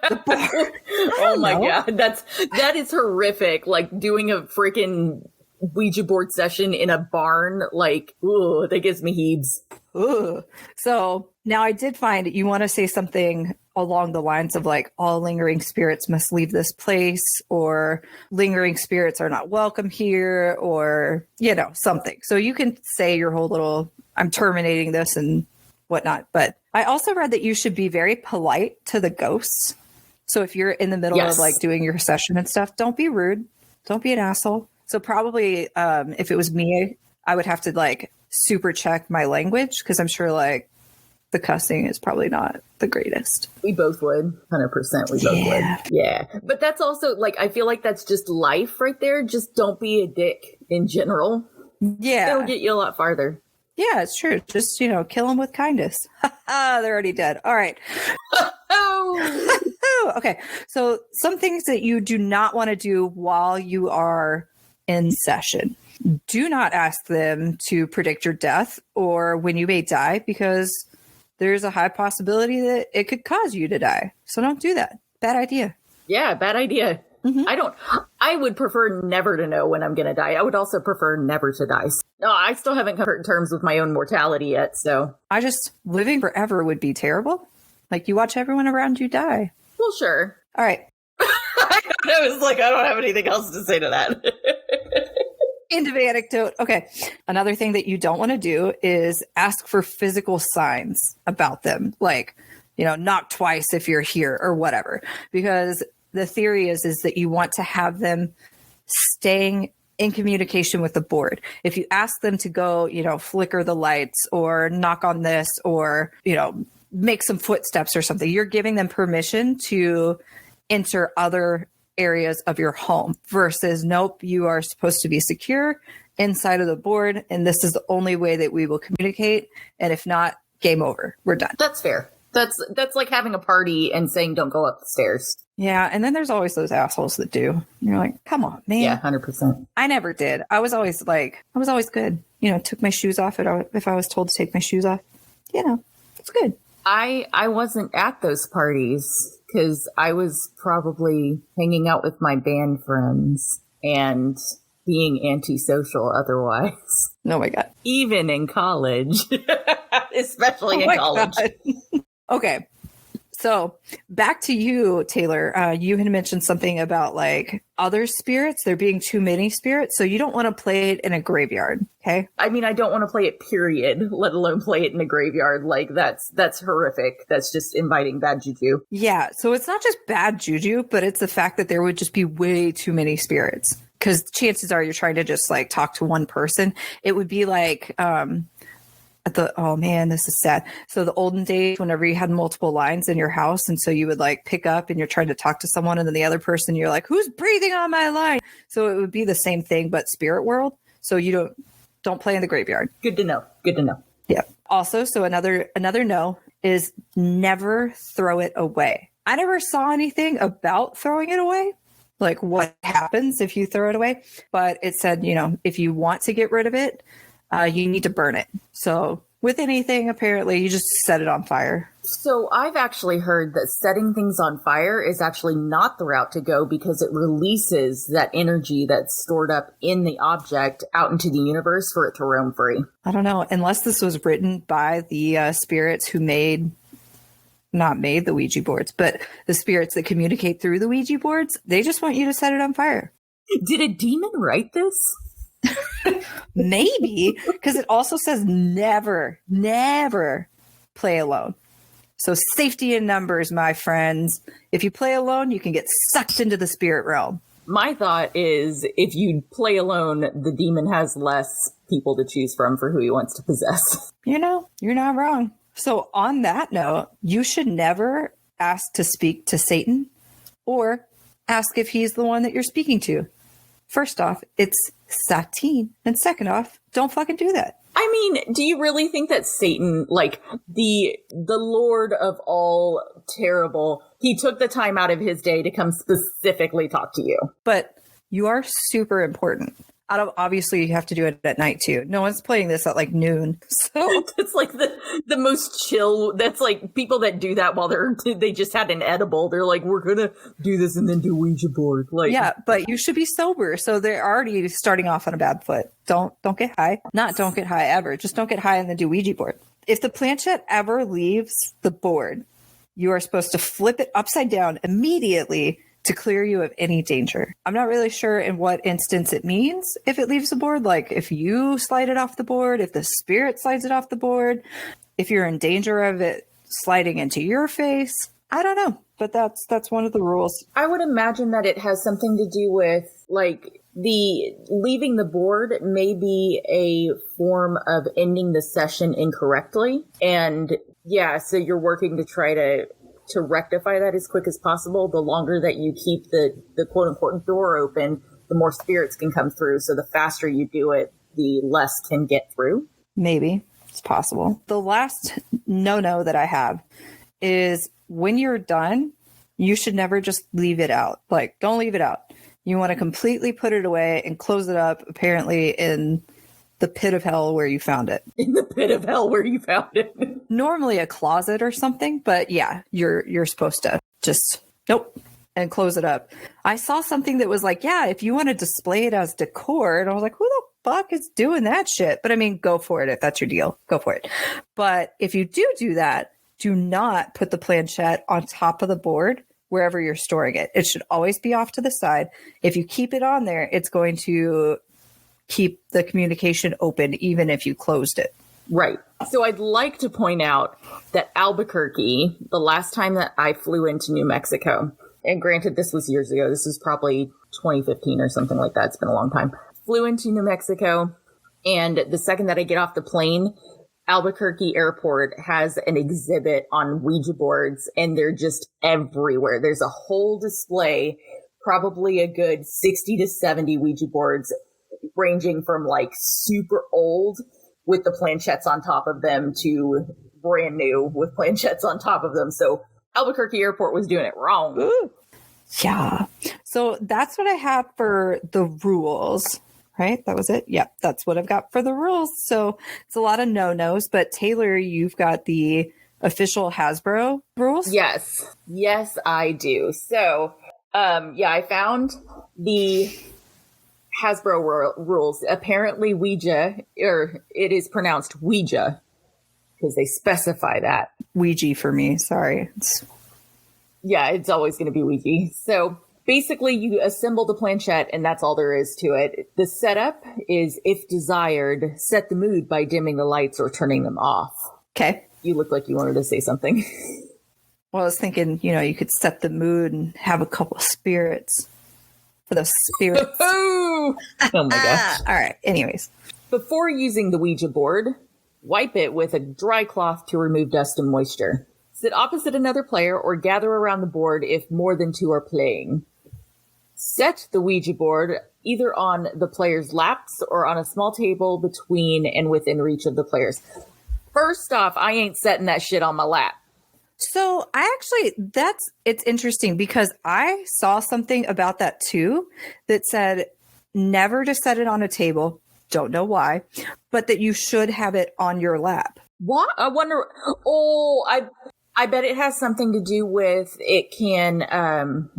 [SPEAKER 2] The barn.
[SPEAKER 1] Oh my God. That is horrific. Like doing a freaking Ouija board session in a barn, like, ooh, that gives me heaves.
[SPEAKER 2] Ooh. So now I did find you want to say something along the lines of like, all lingering spirits must leave this place, or lingering spirits are not welcome here, or, something. So you can say your whole little, I'm terminating this and whatnot. But I also read that you should be very polite to the ghosts. So if you're in the middle of like doing your session and stuff, don't be rude. Don't be an asshole. So probably if it was me, I would have to like super check my language, because I'm sure like the cussing is probably not the greatest.
[SPEAKER 1] We both would. 100% we both would. Yeah. But that's also like, I feel like that's just life right there. Just don't be a dick in general.
[SPEAKER 2] Yeah.
[SPEAKER 1] It'll get you a lot farther.
[SPEAKER 2] Yeah, it's true. Just, kill them with kindness. They're already dead. All right.
[SPEAKER 1] Oh.
[SPEAKER 2] Woo! Okay. So some things that you do not want to do while you are in session. Do not ask them to predict your death or when you may die, because there's a high possibility that it could cause you to die. So don't do that. Bad idea.
[SPEAKER 1] Yeah, bad idea. I would prefer never to know when I'm going to die. I would also prefer never to die. No, I still haven't come to terms with my own mortality yet, so.
[SPEAKER 2] Living forever would be terrible. Like, you watch everyone around you die.
[SPEAKER 1] Well, sure.
[SPEAKER 2] All right.
[SPEAKER 1] I was like, I don't have anything else to say to that.
[SPEAKER 2] End of anecdote. Okay. Another thing that you don't want to do is ask for physical signs about them. Like, knock twice if you're here or whatever. Because the theory is that you want to have them staying in communication with the board. If you ask them to go, flicker the lights or knock on this or, make some footsteps or something, you're giving them permission to enter other areas of your home versus, nope, you are supposed to be secure inside of the board. And this is the only way that we will communicate. And if not, game over. We're done.
[SPEAKER 1] That's fair. That's like having a party and saying, don't go up the stairs.
[SPEAKER 2] Yeah. And then there's always those assholes that do. You're like, come on, man.
[SPEAKER 1] Yeah, 100%.
[SPEAKER 2] I never did. I was always good. Took my shoes off if I was told to take my shoes off. It's good.
[SPEAKER 1] I wasn't at those parties because I was probably hanging out with my band friends and being antisocial otherwise.
[SPEAKER 2] Oh my God.
[SPEAKER 1] Even in college. Especially in college.
[SPEAKER 2] Okay. So back to you, Taylor. You had mentioned something about like other spirits, there being too many spirits. So you don't want to play it in a graveyard. Okay.
[SPEAKER 1] I mean, I don't want to play it, period, let alone play it in a graveyard. Like that's horrific. That's just inviting bad juju. Yeah.
[SPEAKER 2] So it's not just bad juju, but it's the fact that there would just be way too many spirits. Because chances are you're trying to just like talk to one person. It would be like, oh man, this is sad. So the olden days, whenever you had multiple lines in your house, and so you would like pick up and you're trying to talk to someone, and then the other person, you're like, who's breathing on my line? So it would be the same thing, but spirit world. So you don't play in the graveyard.
[SPEAKER 1] Good to know. Good to know.
[SPEAKER 2] Yeah. Also, so another no is never throw it away. I never saw anything about throwing it away, like what happens if you throw it away. But it said, if you want to get rid of it, you need to burn it. So with anything, apparently, you just set it on fire.
[SPEAKER 1] So I've actually heard that setting things on fire is actually not the route to go because it releases that energy that's stored up in the object out into the universe for it to roam free.
[SPEAKER 2] I don't know. Unless this was written by the spirits who not made the Ouija boards, but the spirits that communicate through the Ouija boards, they just want you to set it on fire.
[SPEAKER 1] Did a demon write this?
[SPEAKER 2] Maybe, because it also says never play alone. So safety in numbers, my friends. If you play alone, you can get sucked into the spirit realm.
[SPEAKER 1] My thought is if you play alone, the demon has less people to choose from for who he wants to possess.
[SPEAKER 2] You're not wrong. So on that note, you should never ask to speak to Satan or ask if he's the one that you're speaking to. First off, it's Satine. And second off, don't fucking do that.
[SPEAKER 1] I mean, do you really think that Satan, like the Lord of all terrible, he took the time out of his day to come specifically talk to you?
[SPEAKER 2] But you are super important. Obviously, you have to do it at night too. No one's playing this at like noon. So
[SPEAKER 1] it's like the most chill. That's like people that do that while they just had an edible. They're like, we're gonna do this and then do Ouija board. Like,
[SPEAKER 2] yeah, but you should be sober. So they're already starting off on a bad foot. Don't get high. Not don't get high ever. Just don't get high and then do Ouija board. If the planchette ever leaves the board, you are supposed to flip it upside down immediately to clear you of any danger. I'm not really sure in what instance it means if it leaves the board, like if you slide it off the board, if the spirit slides it off the board, if you're in danger of it sliding into your face. I don't know, but that's one of the rules.
[SPEAKER 1] I would imagine that it has something to do with like the leaving the board may be a form of ending the session incorrectly. And yeah, so you're working to try to rectify that as quick as possible. The longer that you keep the quote unquote door open, the more spirits can come through. So the faster you do it, the less can get through.
[SPEAKER 2] Maybe it's possible. The last no that I have is when you're done, you should never just leave it out. Like, don't leave it out. You want to completely put it away and close it up, apparently in the pit of hell where you found it.
[SPEAKER 1] In the pit of hell where you found it.
[SPEAKER 2] Normally a closet or something, but yeah, you're supposed to just, nope, and close it up. I saw something that was like, yeah, if you want to display it as decor, and I was like, who the fuck is doing that shit? But I mean, go for it. If that's your deal, go for it. But if you do that, do not put the planchette on top of the board wherever you're storing it. It should always be off to the side. If you keep it on there, it's going to keep the communication open, even if you closed it.
[SPEAKER 1] Right. So I'd like to point out that Albuquerque, the last time that I flew into New Mexico, and granted, this was years ago, this was probably 2015 or something like that. It's been a long time. Flew into New Mexico, and the second that I get off the plane, Albuquerque Airport has an exhibit on Ouija boards, and they're just everywhere. There's a whole display, probably a good 60 to 70 Ouija boards, ranging from like super old with the planchettes on top of them to brand new with planchettes on top of them. So Albuquerque Airport was doing it wrong.
[SPEAKER 2] Ooh. Yeah. So that's what I have for the rules. Right? That was it. Yeah, that's what I've got for the rules. So it's a lot of no-nos, but Taylor, you've got the official Hasbro rules?
[SPEAKER 1] Yes. Yes, I do. So, I found the Hasbro rules. Apparently Ouija, or it is pronounced Ouija, because they specify that.
[SPEAKER 2] Ouija for me. Sorry.
[SPEAKER 1] Yeah, it's always going to be Ouija. So basically, you assemble the planchette, and that's all there is to it. The setup is, if desired, set the mood by dimming the lights or turning them off.
[SPEAKER 2] Okay.
[SPEAKER 1] You look like you wanted to say something.
[SPEAKER 2] Well, I was thinking, you could set the mood and have a couple of spirits for the spirits.
[SPEAKER 1] Oh my gosh.
[SPEAKER 2] All right. Anyways.
[SPEAKER 1] Before using the Ouija board, wipe it with a dry cloth to remove dust and moisture. Sit opposite another player or gather around the board if more than two are playing. Set the Ouija board either on the player's laps or on a small table between and within reach of the players. First off, I ain't setting that shit on my lap.
[SPEAKER 2] So it's interesting because I saw something about that too that said never to set it on a table. Don't know why, but that you should have it on your lap.
[SPEAKER 1] What? I wonder. I bet it has something to do with it can,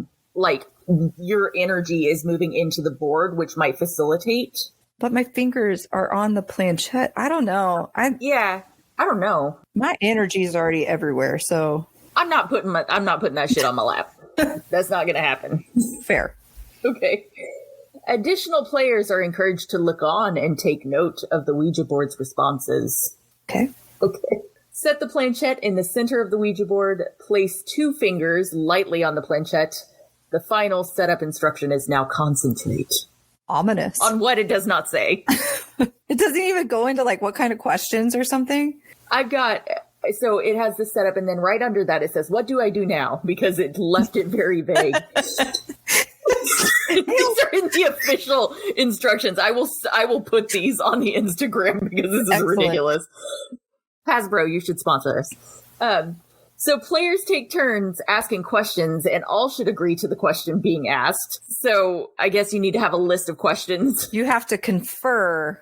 [SPEAKER 1] your energy is moving into the board, which might facilitate.
[SPEAKER 2] But my fingers are on the planchette. I don't know. I
[SPEAKER 1] don't know.
[SPEAKER 2] My energy is already everywhere, so
[SPEAKER 1] I'm not putting that shit on my lap. That's not going to happen.
[SPEAKER 2] Fair.
[SPEAKER 1] Okay. Additional players are encouraged to look on and take note of the Ouija board's responses.
[SPEAKER 2] Okay.
[SPEAKER 1] Set the planchette in the center of the Ouija board. Place 2 fingers lightly on the planchette. The final setup instruction is now concentrate.
[SPEAKER 2] Ominous.
[SPEAKER 1] On what it does not say.
[SPEAKER 2] It doesn't even go into what kind of questions or something.
[SPEAKER 1] So it has the setup, and then right under that it says, "What do I do now?" Because it left it very vague. These are in the official instructions. I will put these on the Instagram because this is
[SPEAKER 2] Excellent.
[SPEAKER 1] Ridiculous. Hasbro, you should sponsor us. So players take turns asking questions, and all should agree to the question being asked. So I guess you need to have a list of questions.
[SPEAKER 2] You have to confer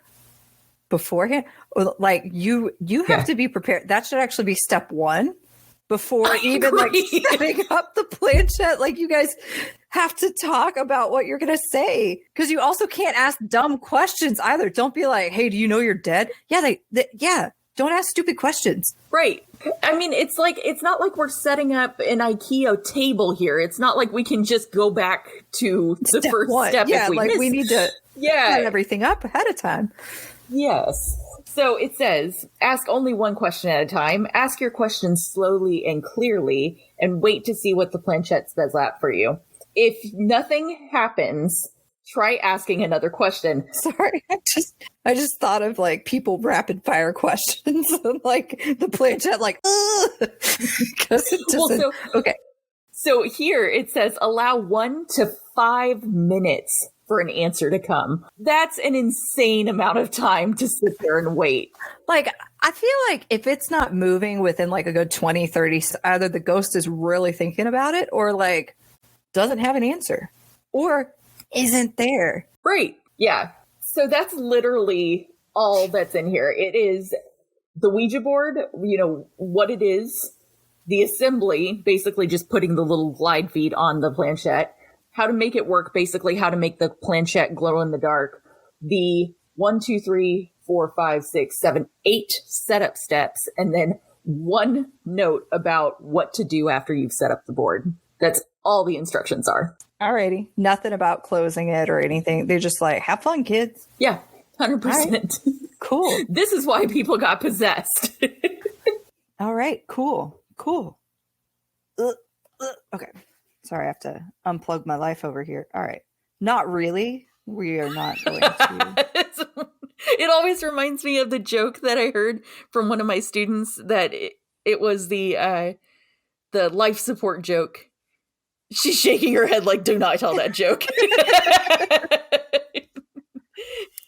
[SPEAKER 2] beforehand. You have to be prepared. That should actually be step 1 before even setting up the planchette. You guys have to talk about what you're going to say, because you also can't ask dumb questions either. Don't be like, "Hey, do you know you're dead?" Yeah. Don't ask stupid questions.
[SPEAKER 1] Right. I mean, it's not like we're setting up an IKEA table here. It's not like we can just go back to the first step.
[SPEAKER 2] Yeah,
[SPEAKER 1] if
[SPEAKER 2] we need to set everything up ahead of time.
[SPEAKER 1] Yes. So it says, ask only one question at a time. Ask your questions slowly and clearly, and wait to see what the planchette spells out for you. If nothing happens, try asking another question.
[SPEAKER 2] Sorry, I just thought of people rapid fire questions and the planchette because it doesn't. Okay.
[SPEAKER 1] So here it says allow 1 to 5 minutes for an answer to come. That's an insane amount of time to sit there and wait.
[SPEAKER 2] Like, I feel like if it's not moving within like a good 20, 30, either the ghost is really thinking about it or like doesn't have an answer or isn't there.
[SPEAKER 1] Right. Yeah. So that's literally all that's in here. It is the Ouija board, what it is, the assembly, basically just putting the little glide feed on the planchette, how to make it work, basically how to make the planchette glow in the dark, the 1, 2, 3, 4, 5, 6, 7, 8 setup steps, and then one note about what to do after you've set up the board. That's all the instructions are.
[SPEAKER 2] Alrighty. Nothing about closing it or anything. They're just like, have fun, kids.
[SPEAKER 1] Yeah, 100%.
[SPEAKER 2] Right. Cool.
[SPEAKER 1] This is why people got possessed.
[SPEAKER 2] All right. Cool. Okay. Sorry, I have to unplug my life over here. All right. Not really. We are not going to.
[SPEAKER 1] It always reminds me of the joke that I heard from one of my students that it was the life support joke. She's shaking her head like, do not tell that joke.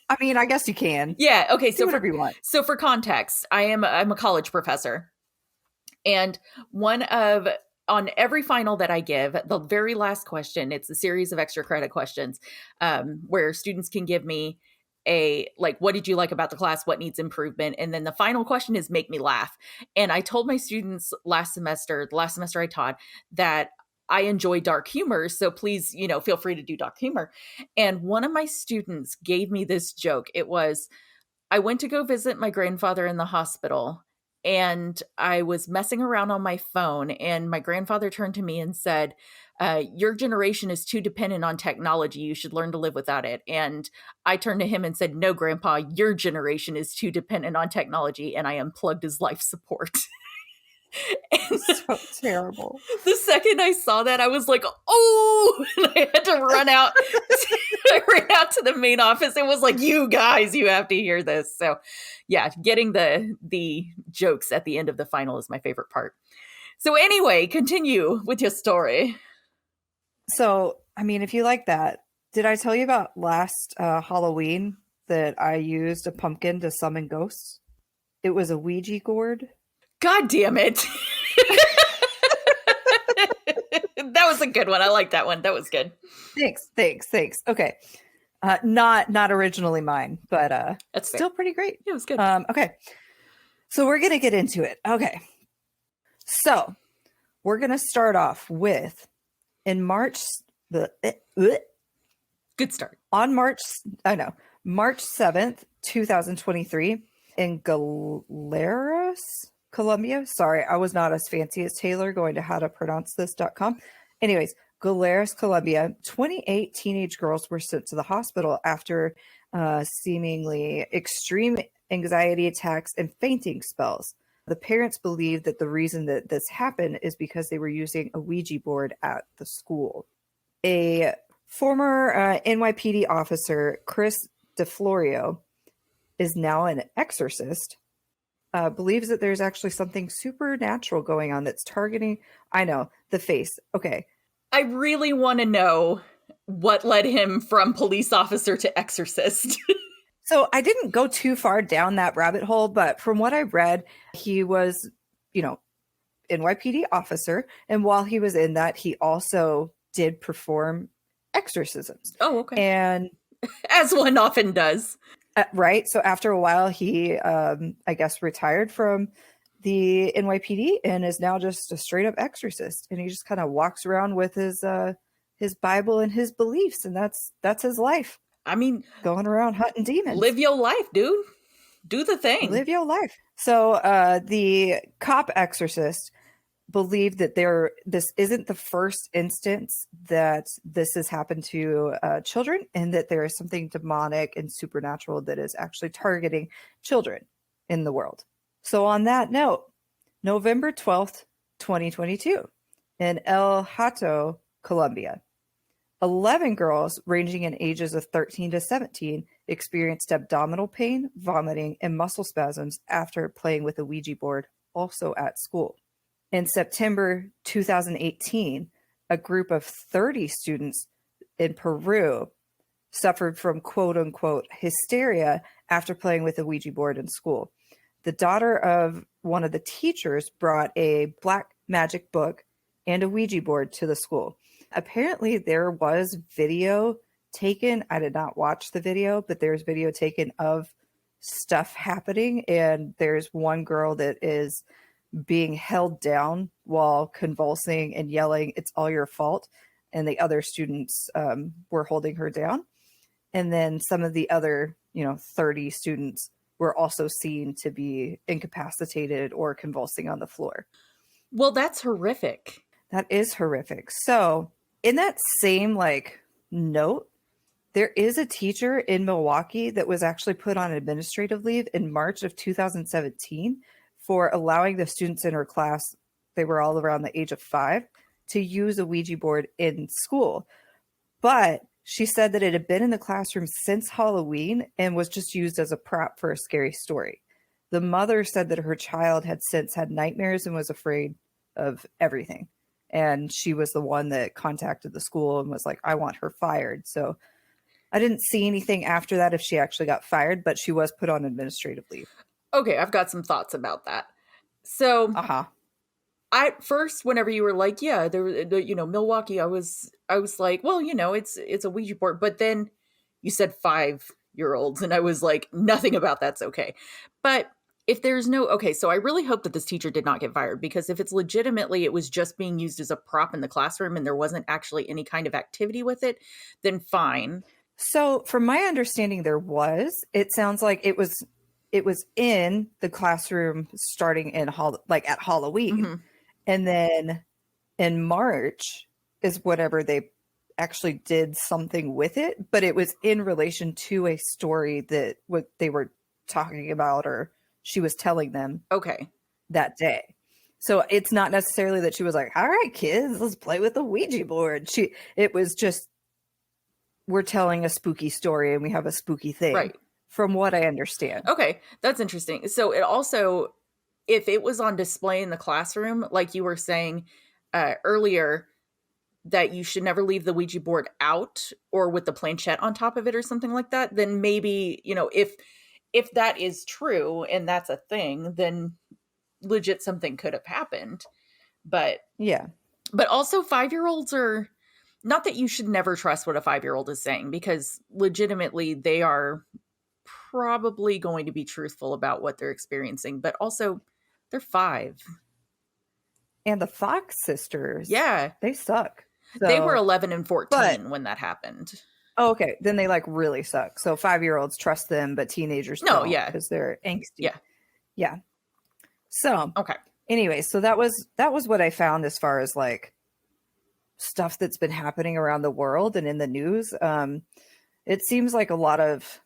[SPEAKER 2] I mean, I guess you can.
[SPEAKER 1] Yeah. Okay.
[SPEAKER 2] Do whatever you want.
[SPEAKER 1] So for context, I'm a college professor, and on every final that I give, the very last question, it's a series of extra credit questions, where students can give me what did you like about the class? What needs improvement? And then the final question is make me laugh. And I told my students the last semester I taught, that I enjoy dark humor. So please, feel free to do dark humor. And one of my students gave me this joke. It was, I went to go visit my grandfather in the hospital, and I was messing around on my phone, and my grandfather turned to me and said, your generation is too dependent on technology. You should learn to live without it. And I turned to him and said, no, Grandpa, your generation is too dependent on technology. And I unplugged his life support.
[SPEAKER 2] So terrible.
[SPEAKER 1] The second I saw that, I was like, oh, and I had to run out. I ran out to the main office and was like, you guys, you have to hear this. So yeah, getting the jokes at the end of the final is my favorite part. So anyway, continue with your story.
[SPEAKER 2] So, I mean, if you like that, did I tell you about last Halloween that I used a pumpkin to summon ghosts? It was a Ouija board.
[SPEAKER 1] God damn it. That was a good one. I like that one. That was good.
[SPEAKER 2] Thanks. Okay. Not originally mine, but
[SPEAKER 1] that's
[SPEAKER 2] still pretty great.
[SPEAKER 1] Yeah, it was good.
[SPEAKER 2] Okay. So we're going to get into it. Okay. So we're going to start off with March 7th, 2023 in Galeras, Colombia. Sorry, I was not as fancy as Taylor going to howtopronouncethis.com. Anyways, Galeras, Colombia, 28 teenage girls were sent to the hospital after seemingly extreme anxiety attacks and fainting spells. The parents believe that the reason that this happened is because they were using a Ouija board at the school. A former NYPD officer, Chris DeFlorio, is now an exorcist, believes that there's actually something supernatural going on that's targeting, the face. Okay.
[SPEAKER 1] I really want to know what led him from police officer to exorcist.
[SPEAKER 2] So I didn't go too far down that rabbit hole, but from what I read, he was, NYPD officer. And while he was in that, he also did perform exorcisms.
[SPEAKER 1] Oh, okay.
[SPEAKER 2] And
[SPEAKER 1] as one often does.
[SPEAKER 2] Right. So after a while, he, I guess, retired from the NYPD and is now just a straight up exorcist. And he just kind of walks around with his Bible and his beliefs. And that's his life. I mean, going around hunting demons.
[SPEAKER 1] Live your life, dude. Do the thing.
[SPEAKER 2] Live your life. So the cop exorcist believed that this isn't the first instance that this has happened to children, and that there is something demonic and supernatural that is actually targeting children in the world. So on that note, November 12th, 2022, in El Hato, Colombia, 11 girls ranging in ages of 13 to 17 experienced abdominal pain, vomiting, and muscle spasms after playing with a Ouija board, also at school. In September 2018, a group of 30 students in Peru suffered from quote unquote hysteria after playing with a Ouija board in school. The daughter of one of the teachers brought a black magic book and a Ouija board to the school. Apparently, there was video taken. I did not watch the video, but there's video taken of stuff happening. And there's one girl that is being held down while convulsing and yelling, "It's all your fault." And the other students were holding her down. And then some of the other, 30 students were also seen to be incapacitated or convulsing on the floor.
[SPEAKER 1] Well, that's horrific.
[SPEAKER 2] That is horrific. So in that same note, there is a teacher in Milwaukee that was actually put on administrative leave in March of 2017 for allowing the students in her class, they were all around the age of 5, to use a Ouija board in school. But she said that it had been in the classroom since Halloween and was just used as a prop for a scary story. The mother said that her child had since had nightmares and was afraid of everything. And she was the one that contacted the school and was like, "I want her fired." So I didn't see anything after that if she actually got fired, but she was put on administrative leave.
[SPEAKER 1] Okay, I've got some thoughts about that. So, I first, whenever you were like, yeah, Milwaukee, I was like, well, it's a Ouija board. But then you said 5-year-olds, and I was like, nothing about that's okay. But if there's okay, so I really hope that this teacher did not get fired, because if it's legitimately, it was just being used as a prop in the classroom and there wasn't actually any kind of activity with it, then fine.
[SPEAKER 2] So from my understanding, it sounds like it was in the classroom starting at Halloween.
[SPEAKER 1] Mm-hmm.
[SPEAKER 2] And then in March is whenever they actually did something with it, but it was in relation to a story that what they were talking about, or she was telling them that day. So it's not necessarily that she was like, "All right, kids, let's play with the Ouija board." It was just, we're telling a spooky story and we have a spooky thing.
[SPEAKER 1] Right.
[SPEAKER 2] From what I understand.
[SPEAKER 1] Okay, that's interesting. So it also, if it was on display in the classroom, like you were saying earlier, that you should never leave the Ouija board out or with the planchette on top of it or something like that, then maybe, if that is true and that's a thing, then legit something could have happened. But
[SPEAKER 2] yeah.
[SPEAKER 1] But also 5-year-olds are, not that you should never trust what a 5-year-old is saying, because legitimately they are probably going to be truthful about what they're experiencing, but also they're 5.
[SPEAKER 2] And the Fox sisters,
[SPEAKER 1] yeah,
[SPEAKER 2] they suck. So,
[SPEAKER 1] they were 11 and 14 when that happened.
[SPEAKER 2] Oh, okay. Then they really suck. So 5-year-olds trust them, but teenagers don't, because they're angsty. Yeah. So anyway, so that was what I found as far as stuff that's been happening around the world and in the news. It seems like a lot of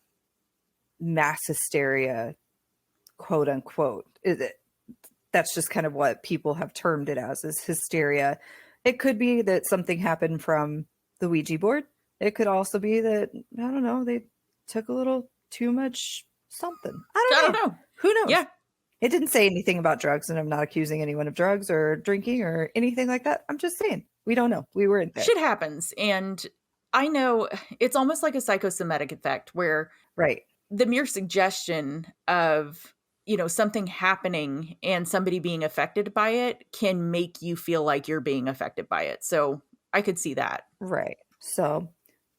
[SPEAKER 2] mass hysteria, quote unquote. That's just kind of what people have termed it as, is hysteria. It could be that something happened from the Ouija board. It could also be that, I don't know, they took a little too much something. I don't know. Who knows?
[SPEAKER 1] Yeah.
[SPEAKER 2] It didn't say anything about drugs, and I'm not accusing anyone of drugs or drinking or anything like that. I'm just saying, we don't know. We weren't there.
[SPEAKER 1] Shit happens. And I know it's almost like a psychosomatic effect where the mere suggestion of, something happening and somebody being affected by it can make you feel like you're being affected by it. So I could see that.
[SPEAKER 2] Right. So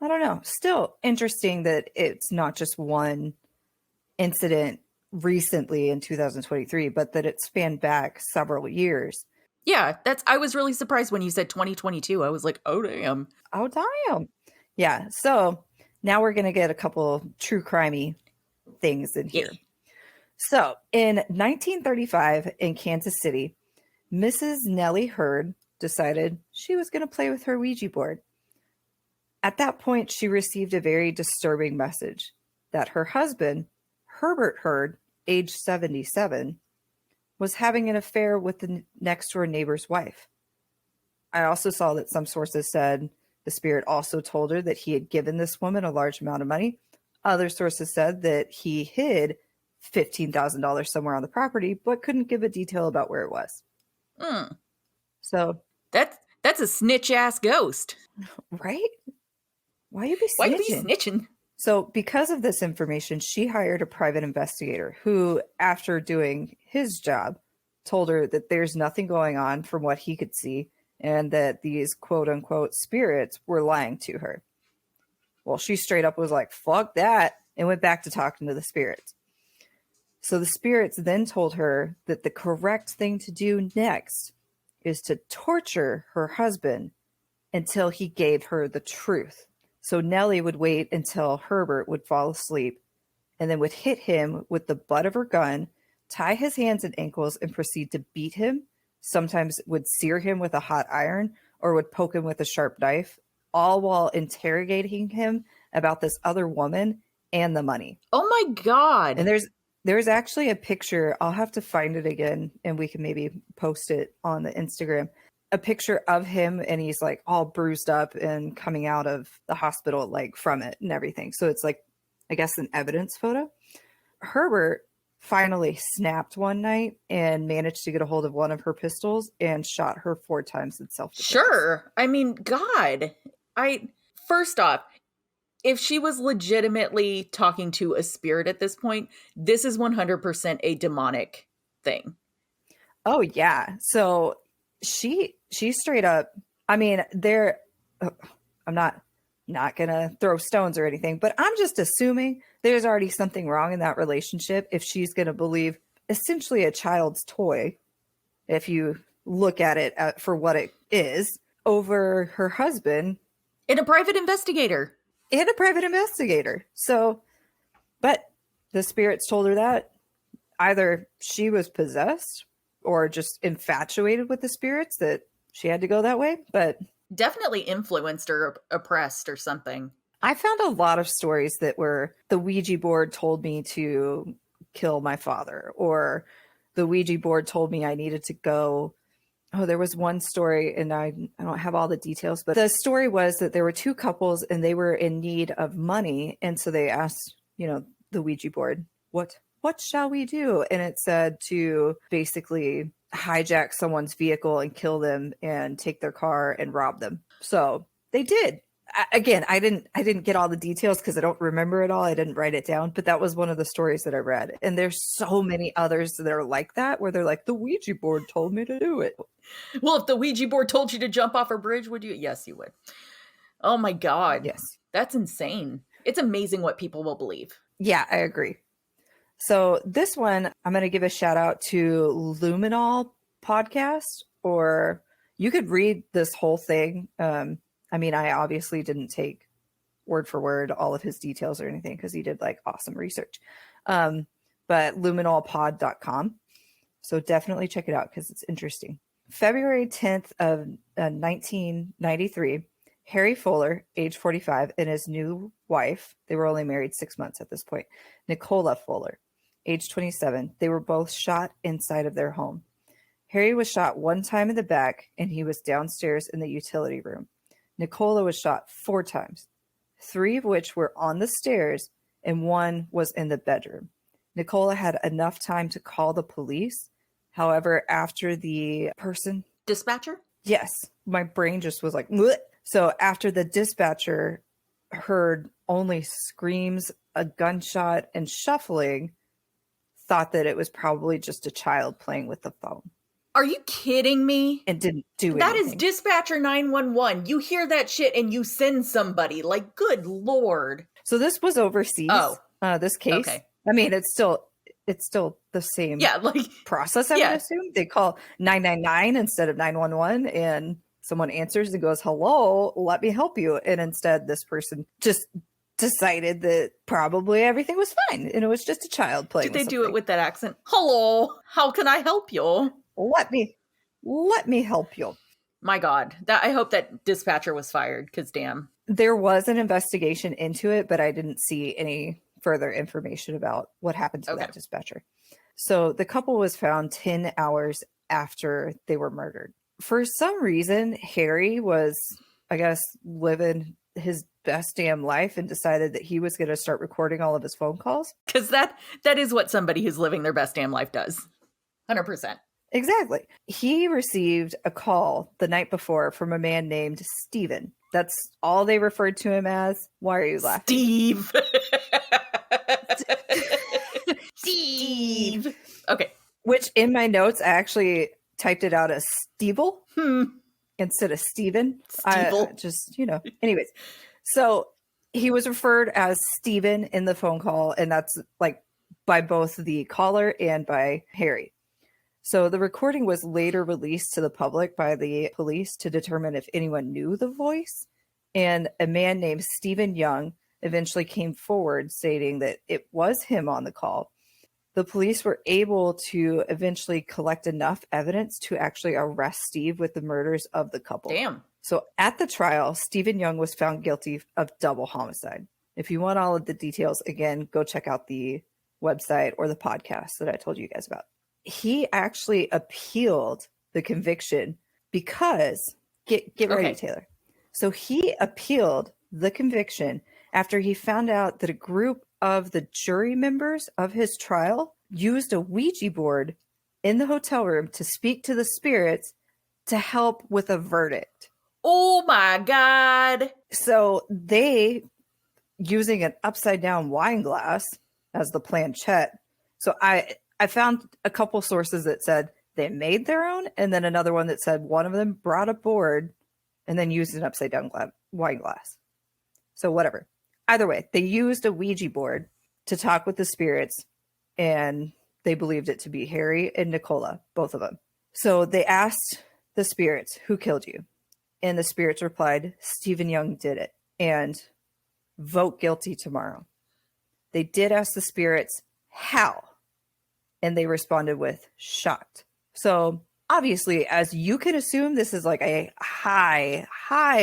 [SPEAKER 2] I don't know. Still interesting that it's not just one incident recently in 2023, but that it spanned back several years.
[SPEAKER 1] Yeah, I was really surprised when you said 2022. I was like, oh, damn.
[SPEAKER 2] Oh, damn. Yeah. So now we're going to get a couple true crimey things in here. So in 1935 in Kansas City, Mrs. Nellie Hurd decided she was going to play with her Ouija board. At that point, she received a very disturbing message that her husband, Herbert Hurd, age 77, was having an affair with the next door neighbor's wife. I also saw that some sources said the spirit also told her that he had given this woman a large amount of money. Other sources said that he hid $15,000 somewhere on the property, but couldn't give a detail about where it was. So
[SPEAKER 1] that's a snitch ass ghost,
[SPEAKER 2] right? Why you be
[SPEAKER 1] Why you be
[SPEAKER 2] snitching?
[SPEAKER 1] snitching?
[SPEAKER 2] So because of this information, she hired a private investigator who, after doing his job, told her that there's nothing going on from what he could see and that these quote unquote spirits were lying to her. Well, she straight up was like, fuck that, and went back to talking to the spirits. So the spirits then told her that the correct thing to do next is to torture her husband until he gave her the truth. So Nellie would wait until Herbert would fall asleep and then would hit him with the butt of her gun, tie his hands and ankles, and proceed to beat him. Sometimes would sear him with a hot iron or would poke him with a sharp knife, all while interrogating him about this other woman and the money.
[SPEAKER 1] Oh my God.
[SPEAKER 2] And there's actually a picture. I'll have to find it again and we can maybe post it on the Instagram. A picture of him and he's like all bruised up and coming out of the hospital like from it and everything. So it's like, I guess, an evidence photo. Herbert finally snapped one night and managed to get a hold of one of her pistols and shot her 4 times in self-defense.
[SPEAKER 1] Sure. I mean, God, first off, if she was legitimately talking to a spirit at this point, this is 100% a demonic thing.
[SPEAKER 2] Oh yeah. So she straight up, I mean, I'm not gonna throw stones or anything, but I'm just assuming there's already something wrong in that relationship if she's gonna believe essentially a child's toy, if you look at it for what it is, over her husband
[SPEAKER 1] and a private investigator.
[SPEAKER 2] So, but the spirits told her that either she was possessed or just infatuated with the spirits that she had to go that way, but
[SPEAKER 1] definitely influenced or oppressed or something.
[SPEAKER 2] I found a lot of stories that were the Ouija board told me to kill my father, or the Ouija board told me I needed to go. Oh, there was one story, and I don't have all the details, but the story was that there were 2 couples and they were in need of money. And so they asked, the Ouija board, what shall we do? And it said to basically hijack someone's vehicle and kill them and take their car and rob them. So they did. Again, I didn't get all the details because I don't remember it all. I didn't write it down, but that was one of the stories that I read. And there's so many others that are like that, where they're like, the Ouija board told me to do it.
[SPEAKER 1] Well, if the Ouija board told you to jump off a bridge, would you? Yes, you would. Oh my God.
[SPEAKER 2] Yes.
[SPEAKER 1] That's insane. It's amazing what people will believe.
[SPEAKER 2] Yeah, I agree. So this one, I'm going to give a shout out to Luminol podcast, or you could read this whole thing. I mean, I obviously didn't take word for word all of his details or anything because he did like awesome research. But luminolpod.com. So definitely check it out because it's interesting. February 10th of 1993, Harry Fuller, age 45, and his new wife, they were only married 6 months at this point, Nicola Fuller, age 27, they were both shot inside of their home. Harry was shot 1 time in the back and he was downstairs in the utility room. Nicola was shot 4 times, 3 of which were on the stairs and 1 was in the bedroom. Nicola had enough time to call the police. However, after the person...
[SPEAKER 1] Dispatcher?
[SPEAKER 2] Yes. My brain just was like... Bleh. So after the dispatcher heard only screams, a gunshot, and shuffling, thought that it was probably just a child playing with the phone.
[SPEAKER 1] Are you kidding me?
[SPEAKER 2] And didn't do
[SPEAKER 1] that
[SPEAKER 2] anything.
[SPEAKER 1] That is dispatcher 911. You hear that shit and you send somebody. Like, good Lord.
[SPEAKER 2] So this was overseas. This case. Okay. I mean, it's still the same process, I would assume. They call 999 instead of 911 and someone answers and goes, hello, let me help you. And instead this person just decided that probably everything was fine and it was just a child playing.
[SPEAKER 1] Did they do it with that accent? Hello, how can I help you?
[SPEAKER 2] Let me help you.
[SPEAKER 1] My God, I hope that dispatcher was fired because damn.
[SPEAKER 2] There was an investigation into it, but I didn't see any further information about what happened to that dispatcher. So the couple was found 10 hours after they were murdered. For some reason, Harry was, I guess, living his best damn life and decided that he was going to start recording all of his phone calls.
[SPEAKER 1] Because that is what somebody who's living their best damn life does. 100%.
[SPEAKER 2] Exactly. He received a call the night before from a man named Steven. That's all they referred to him as. Why are you laughing?
[SPEAKER 1] Steve. Steve. Okay.
[SPEAKER 2] Which in my notes, I actually typed it out as Stevel instead of Steven. Just, anyways. So he was referred as Steven in the phone call, and that's like by both the caller and by Harry. So the recording was later released to the public by the police to determine if anyone knew the voice. And a man named Stephen Young eventually came forward stating that it was him on the call. The police were able to eventually collect enough evidence to actually arrest Steve with the murders of the couple.
[SPEAKER 1] Damn.
[SPEAKER 2] So at the trial, Stephen Young was found guilty of double homicide. If you want all of the details, again, go check out the website or the podcast that I told you guys about. He actually appealed the conviction because, get ready, Taylor. So he appealed the conviction after he found out that a group of the jury members of his trial used a Ouija board in the hotel room to speak to the spirits to help with a verdict.
[SPEAKER 1] Oh my God.
[SPEAKER 2] So they, using an upside down wine glass as the planchette. So I found a couple sources that said they made their own, and then another one that said one of them brought a board and then used an upside down wine glass. So whatever. Either way, they used a Ouija board to talk with the spirits, and they believed it to be Harry and Nicola, both of them. So they asked the spirits, who killed you? And the spirits replied, Stephen Young did it, and vote guilty tomorrow. They did ask the spirits, how? And they responded with, shocked. So obviously, as you can assume, this is like a high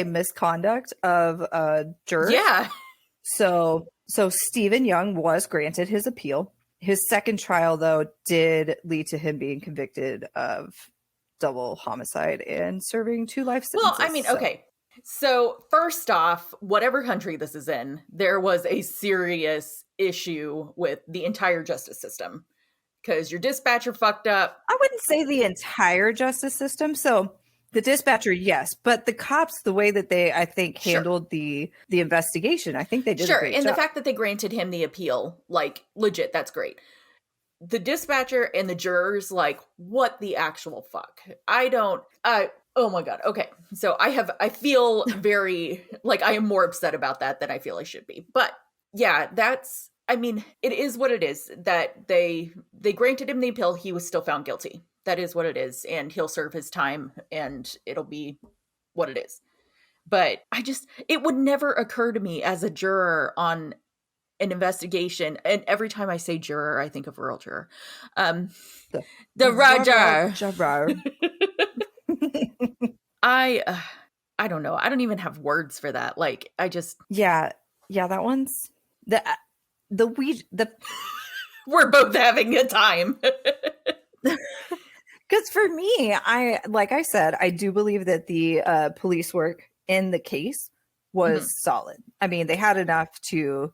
[SPEAKER 2] misconduct of jurors.
[SPEAKER 1] Yeah.
[SPEAKER 2] So Stephen Young was granted his appeal. His second trial, though, did lead to him being convicted of double homicide and serving 2 life sentences.
[SPEAKER 1] Well, I mean, okay. So first off, whatever country this is in, there was a serious issue with the entire justice system because your dispatcher fucked up.
[SPEAKER 2] I wouldn't say the entire justice system. So the dispatcher, yes, but the cops, the way that they, I think, handled the investigation, I think they did a great job.
[SPEAKER 1] And the fact that they granted him the appeal, like, legit, that's great. The dispatcher and the jurors, like, what the actual fuck? Oh my God. Okay. So I feel very, like, I am more upset about that than I feel I should be. But yeah, it is what it is that they granted him the appeal. He was still found guilty. That is what it is. And he'll serve his time and it'll be what it is. But it would never occur to me as a juror on an investigation. And every time I say juror, I think of rural juror. The Roger. I don't know. I don't even have words for that. Like,
[SPEAKER 2] yeah, that one's the Ouija.
[SPEAKER 1] We're both having a time.
[SPEAKER 2] Because for me, like I said, I do believe that the police work in the case was solid. I mean, they had enough to,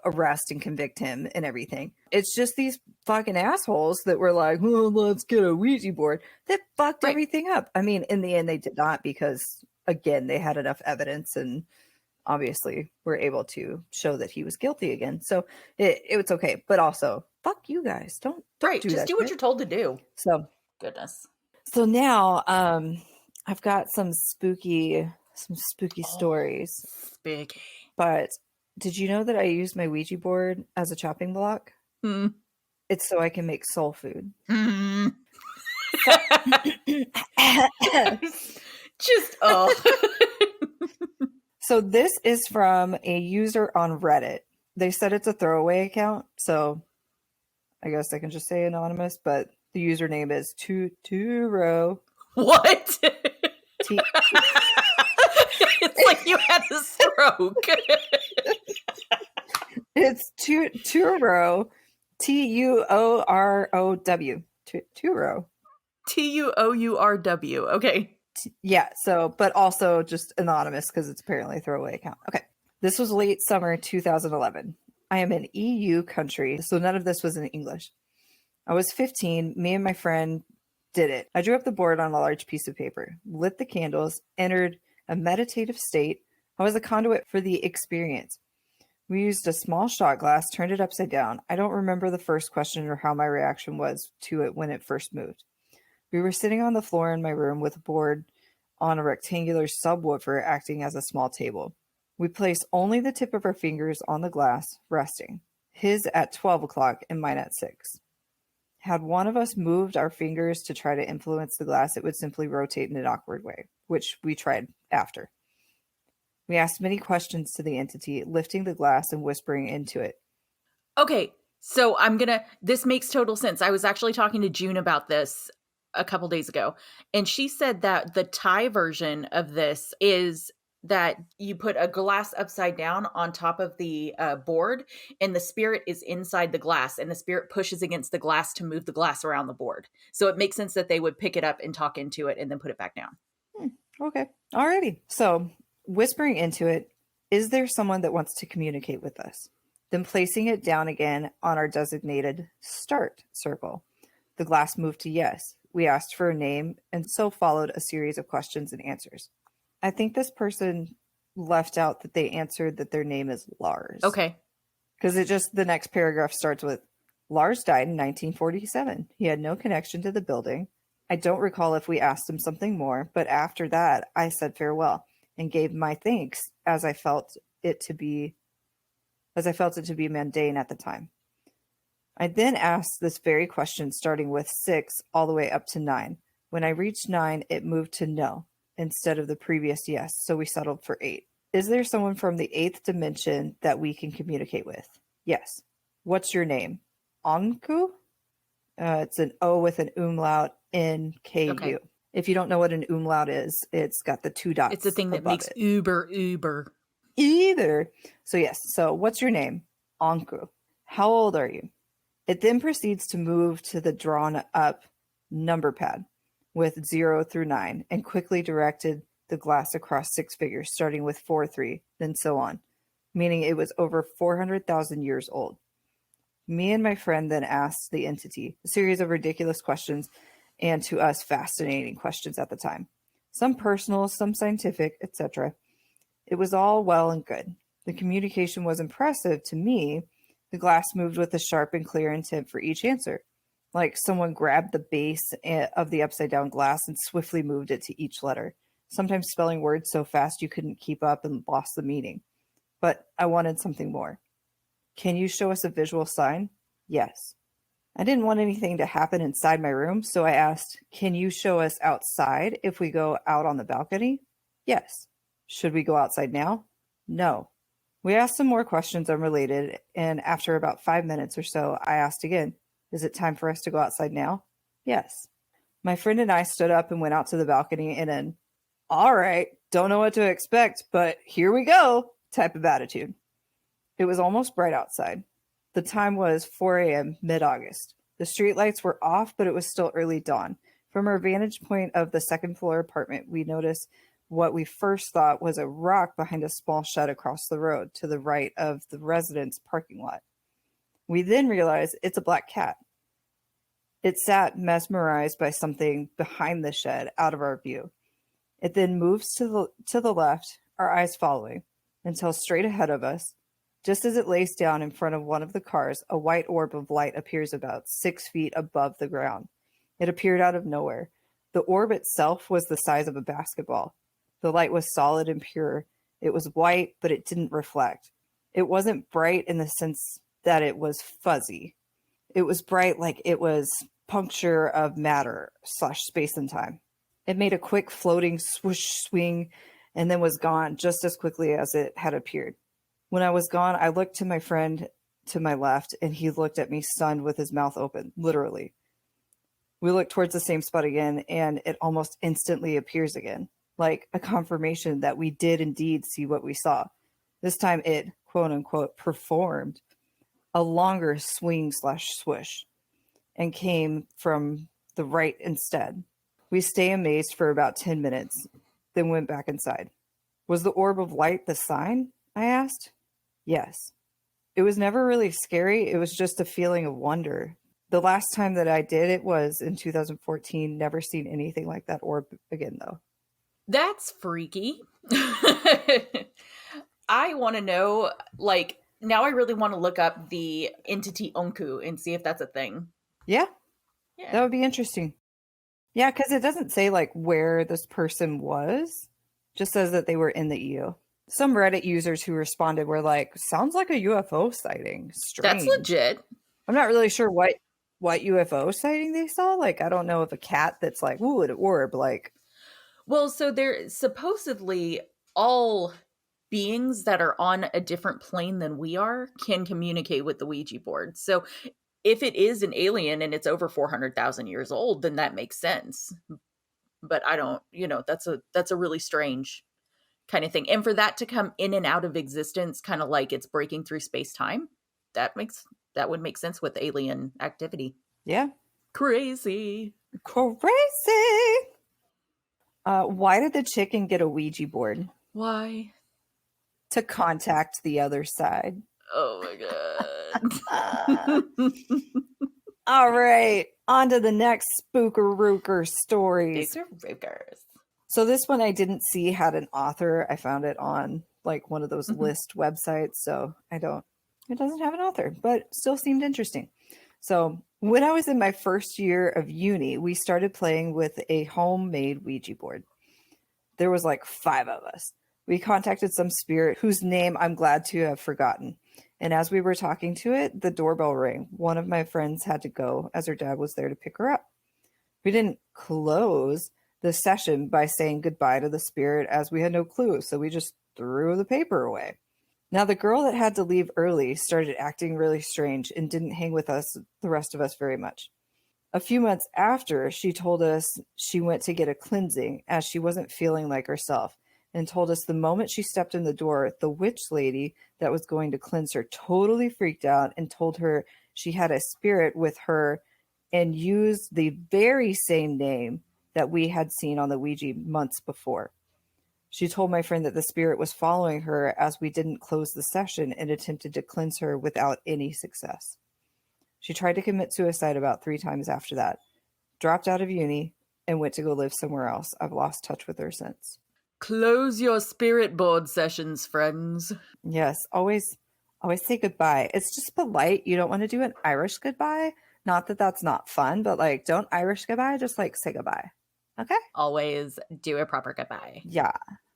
[SPEAKER 2] arrest and convict him and everything. It's just these fucking assholes that were like, well, let's get a Ouija board. That fucked everything up. I mean, in the end, they did not because, again, they had enough evidence and obviously were able to show that he was guilty again. So it was okay. But also, fuck you guys. Don't do
[SPEAKER 1] just
[SPEAKER 2] that
[SPEAKER 1] do what you're told to do.
[SPEAKER 2] So,
[SPEAKER 1] goodness.
[SPEAKER 2] So now I've got some spooky stories.
[SPEAKER 1] Spooky.
[SPEAKER 2] But did you know that I use my Ouija board as a chopping block? It's so I can make soul food. So this is from a user on Reddit. They said it's a throwaway account, so I guess I can just say anonymous, but the username is Turo.
[SPEAKER 1] What? It's like you had a stroke.
[SPEAKER 2] It's Turo. Tuorow. Turo.
[SPEAKER 1] Tuourw. Okay.
[SPEAKER 2] Yeah. So, but also just anonymous because it's apparently a throwaway account. Okay. This was late summer 2011. I am an EU country, so none of this was in English. I was 15. Me and my friend did it. I drew up the board on a large piece of paper, lit the candles, entered a meditative state. I was a conduit for the experience. We used a small shot glass, turned it upside down. I don't remember the first question or how my reaction was to it when it first moved. We were sitting on the floor in my room with a board on a rectangular subwoofer acting as a small table. We placed only the tip of our fingers on the glass, resting. His at 12 o'clock and mine at 6. Had one of us moved our fingers to try to influence the glass, it would simply rotate in an awkward way, which we tried after. We asked many questions to the entity, lifting the glass and whispering into it.
[SPEAKER 1] Okay, so this makes total sense. I was actually talking to June about this a couple days ago, and she said that the Thai version of this is that you put a glass upside down on top of the board, and the spirit is inside the glass, and the spirit pushes against the glass to move the glass around the board. So it makes sense that they would pick it up and talk into it and then put it back down.
[SPEAKER 2] Okay. Alrighty. So, whispering into it, is there someone that wants to communicate with us? Then placing it down again on our designated start circle. The glass moved to yes. We asked for a name, and so followed a series of questions and answers. I think this person left out that they answered that their name is Lars.
[SPEAKER 1] Okay.
[SPEAKER 2] Because the next paragraph starts with, Lars died in 1947. He had no connection to the building. I don't recall if we asked him something more, but after that, I said farewell and gave my thanks as I felt it to be mundane at the time. I then asked this very question starting with 6 all the way up to 9. When I reached 9, it moved to no instead of the previous yes, so we settled for 8. Is there someone from the 8th dimension that we can communicate with? Yes. What's your name? Anku? It's an O with an umlaut, N-K-U. Okay. If you don't know what an umlaut is, it's got the 2 dots.
[SPEAKER 1] It's the thing that makes it. Uber.
[SPEAKER 2] Either. So yes. So what's your name? Anku. How old are you? It then proceeds to move to the drawn up number pad with 0 through 9 and quickly directed the glass across 6 figures, starting with 4-3, then so on, meaning it was over 400,000 years old. Me and my friend then asked the entity a series of ridiculous questions, and to us fascinating questions at the time. Some personal, some scientific, etc. It was all well and good. The communication was impressive to me. The glass moved with a sharp and clear intent for each answer, like someone grabbed the base of the upside down glass and swiftly moved it to each letter, sometimes spelling words so fast you couldn't keep up and lost the meaning. But I wanted something more. Can you show us a visual sign? Yes. I didn't want anything to happen inside my room, so I asked, can you show us outside if we go out on the balcony? Yes. Should we go outside now? No. We asked some more questions unrelated, and after about 5 minutes or so, I asked again, is it time for us to go outside now? Yes. My friend and I stood up and went out to the balcony in an, all right, don't know what to expect, but here we go type of attitude. It was almost bright outside. The time was 4 a.m. mid-August. The streetlights were off, but it was still early dawn. From our vantage point of the second floor apartment, we noticed what we first thought was a rock behind a small shed across the road to the right of the residence parking lot. We then realized it's a black cat. It sat mesmerized by something behind the shed out of our view. It then moves to the left, our eyes following, until straight ahead of us, just as it lays down in front of one of the cars, a white orb of light appears about 6 feet above the ground. It appeared out of nowhere. The orb itself was the size of a basketball. The light was solid and pure. It was white, but it didn't reflect. It wasn't bright in the sense that it was fuzzy. It was bright like it was puncture of matter / space and time. It made a quick floating swoosh swing and then was gone just as quickly as it had appeared. When I was gone, I looked to my friend to my left, and he looked at me stunned with his mouth open, literally. We looked towards the same spot again, and it almost instantly appears again, like a confirmation that we did indeed see what we saw. This time it, quote unquote, performed a longer swing / swoosh and came from the right instead. We stay amazed for about 10 minutes, then went back inside. Was the orb of light the sign? I asked. Yes. It was never really scary. It was just a feeling of wonder. The last time that I did it was in 2014. Never seen anything like that orb again, though.
[SPEAKER 1] That's freaky. I want to know, like, now I really want to look up the entity Onku and see if that's a thing.
[SPEAKER 2] Yeah,
[SPEAKER 1] Yeah.
[SPEAKER 2] that would be interesting. Yeah, because it doesn't say like where this person was, just says that they were in the EU. Some Reddit users who responded were like, sounds like a UFO sighting.
[SPEAKER 1] That's
[SPEAKER 2] Strange.
[SPEAKER 1] legit.
[SPEAKER 2] I'm not really sure what UFO sighting they saw. Like, I don't know if a cat that's like, ooh, an orb, like.
[SPEAKER 1] Well, so they're supposedly all beings that are on a different plane than we are can communicate with the Ouija board. So if it is an alien and it's over 400,000 years old, then that makes sense. But I don't, that's a really strange kind of thing. And for that to come in and out of existence, kind of like it's breaking through space-time, that would make sense with alien activity.
[SPEAKER 2] Yeah.
[SPEAKER 1] Crazy.
[SPEAKER 2] Why did the chicken get a Ouija board?
[SPEAKER 1] Why?
[SPEAKER 2] To contact the other side.
[SPEAKER 1] Oh my god.
[SPEAKER 2] All right, on to the next spooker-rooker stories.
[SPEAKER 1] Spooker-rookers.
[SPEAKER 2] So this one I didn't see had an author. I found it on like one of those list websites, so it doesn't have an author, but still seemed interesting. So when I was in my first year of uni, we started playing with a homemade Ouija board. There was like 5 of us. We contacted some spirit whose name I'm glad to have forgotten. And as we were talking to it, the doorbell rang. One of my friends had to go as her dad was there to pick her up. We didn't close the session by saying goodbye to the spirit as we had no clue, so we just threw the paper away. Now, the girl that had to leave early started acting really strange and didn't hang with us, the rest of us, very much. A few months after, she told us she went to get a cleansing as she wasn't feeling like herself, and told us the moment she stepped in the door, the witch lady that was going to cleanse her totally freaked out and told her she had a spirit with her and used the very same name that we had seen on the Ouija months before. She told my friend that the spirit was following her as we didn't close the session and attempted to cleanse her without any success. She tried to commit suicide about 3 times after that, dropped out of uni, and went to go live somewhere else. I've lost touch with her since.
[SPEAKER 1] Close your spirit board sessions, friends.
[SPEAKER 2] Yes, always say goodbye. It's just polite. You don't want to do an Irish goodbye. Not that that's not fun, but like, don't Irish goodbye. Just like say goodbye. Okay?
[SPEAKER 1] Always do a proper goodbye.
[SPEAKER 2] Yeah,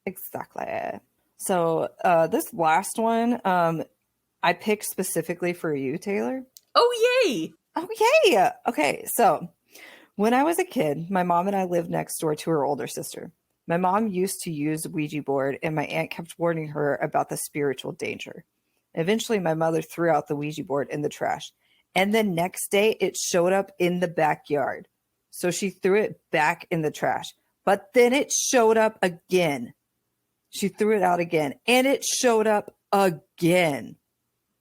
[SPEAKER 2] exactly. So this last one, I picked specifically for you, Taylor.
[SPEAKER 1] Oh, yay!
[SPEAKER 2] Oh, yay! Okay, so when I was a kid, my mom and I lived next door to her older sister. My mom used to use the Ouija board, and my aunt kept warning her about the spiritual danger. Eventually, my mother threw out the Ouija board in the trash, and the next day, it showed up in the backyard. So she threw it back in the trash, but then it showed up again. She threw it out again, and it showed up again.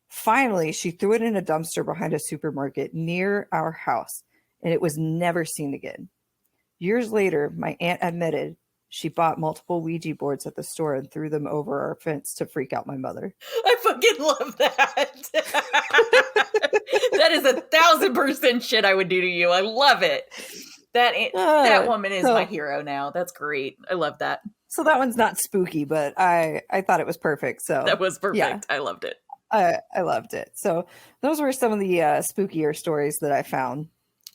[SPEAKER 2] Finally, she threw it in a dumpster behind a supermarket near our house, and it was never seen again. Years later, my aunt admitted she bought multiple Ouija boards at the store and threw them over our fence to freak out my mother.
[SPEAKER 1] I fucking love that. That is 1,000% shit I would do to you. I love it. That woman is my hero now. That's great. I love that.
[SPEAKER 2] So that one's not spooky, but I thought it was perfect. So
[SPEAKER 1] that was perfect.
[SPEAKER 2] Yeah.
[SPEAKER 1] I loved it.
[SPEAKER 2] I loved it. So those were some of the spookier stories that I found.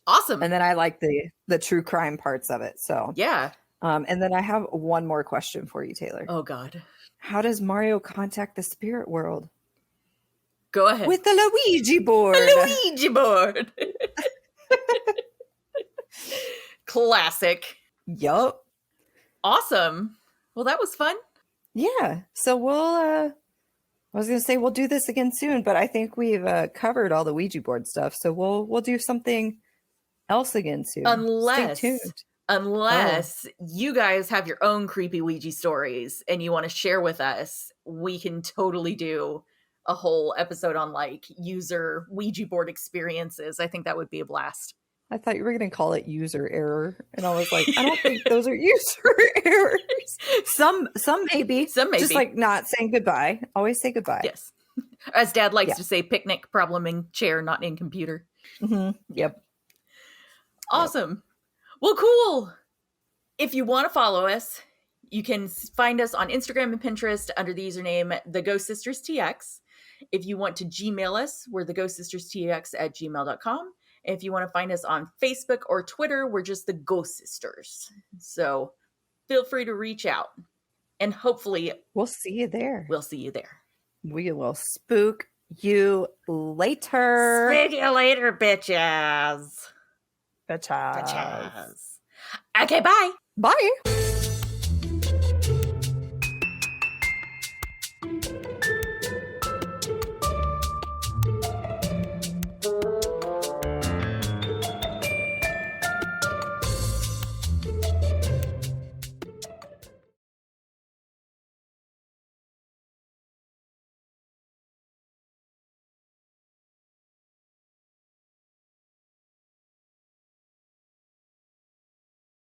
[SPEAKER 1] Awesome.
[SPEAKER 2] And then I like the true crime parts of it. So
[SPEAKER 1] yeah.
[SPEAKER 2] And then I have one more question for you, Taylor.
[SPEAKER 1] Oh God.
[SPEAKER 2] How does Mario contact the spirit world?
[SPEAKER 1] Go ahead.
[SPEAKER 2] With the Luigi board.
[SPEAKER 1] The Luigi board. Classic.
[SPEAKER 2] Yup.
[SPEAKER 1] Awesome. Well, that was fun.
[SPEAKER 2] Yeah. So I was going to say we'll do this again soon, but I think we've covered all the Ouija board stuff. So we'll do something else again soon.
[SPEAKER 1] Unless
[SPEAKER 2] Stay tuned.
[SPEAKER 1] You guys have your own creepy Ouija stories and you want to share with us, we can totally do a whole episode on like user Ouija board experiences. I think that would be a blast.
[SPEAKER 2] I thought you were going to call it user error. And I was like, I don't think those are user errors. Some maybe.
[SPEAKER 1] Some maybe.
[SPEAKER 2] Just like not saying goodbye. Always say goodbye.
[SPEAKER 1] Yes. As Dad likes to say, picnic problem in chair, not in computer.
[SPEAKER 2] Mm-hmm. Yep.
[SPEAKER 1] Awesome. Yep. Well, cool. If you want to follow us, You can find us on Instagram and Pinterest under the username TheGhostSistersTX. If you want to Gmail us, we're TheGhostSistersTX@gmail.com. If you want to find us on Facebook or Twitter, we're just the Ghost Sisters. So feel free to reach out. And hopefully
[SPEAKER 2] we'll see you there.
[SPEAKER 1] We'll see you there.
[SPEAKER 2] We will spook you later.
[SPEAKER 1] Spook you later, bitches.
[SPEAKER 2] Bitches.
[SPEAKER 1] Okay, bye.
[SPEAKER 2] Bye.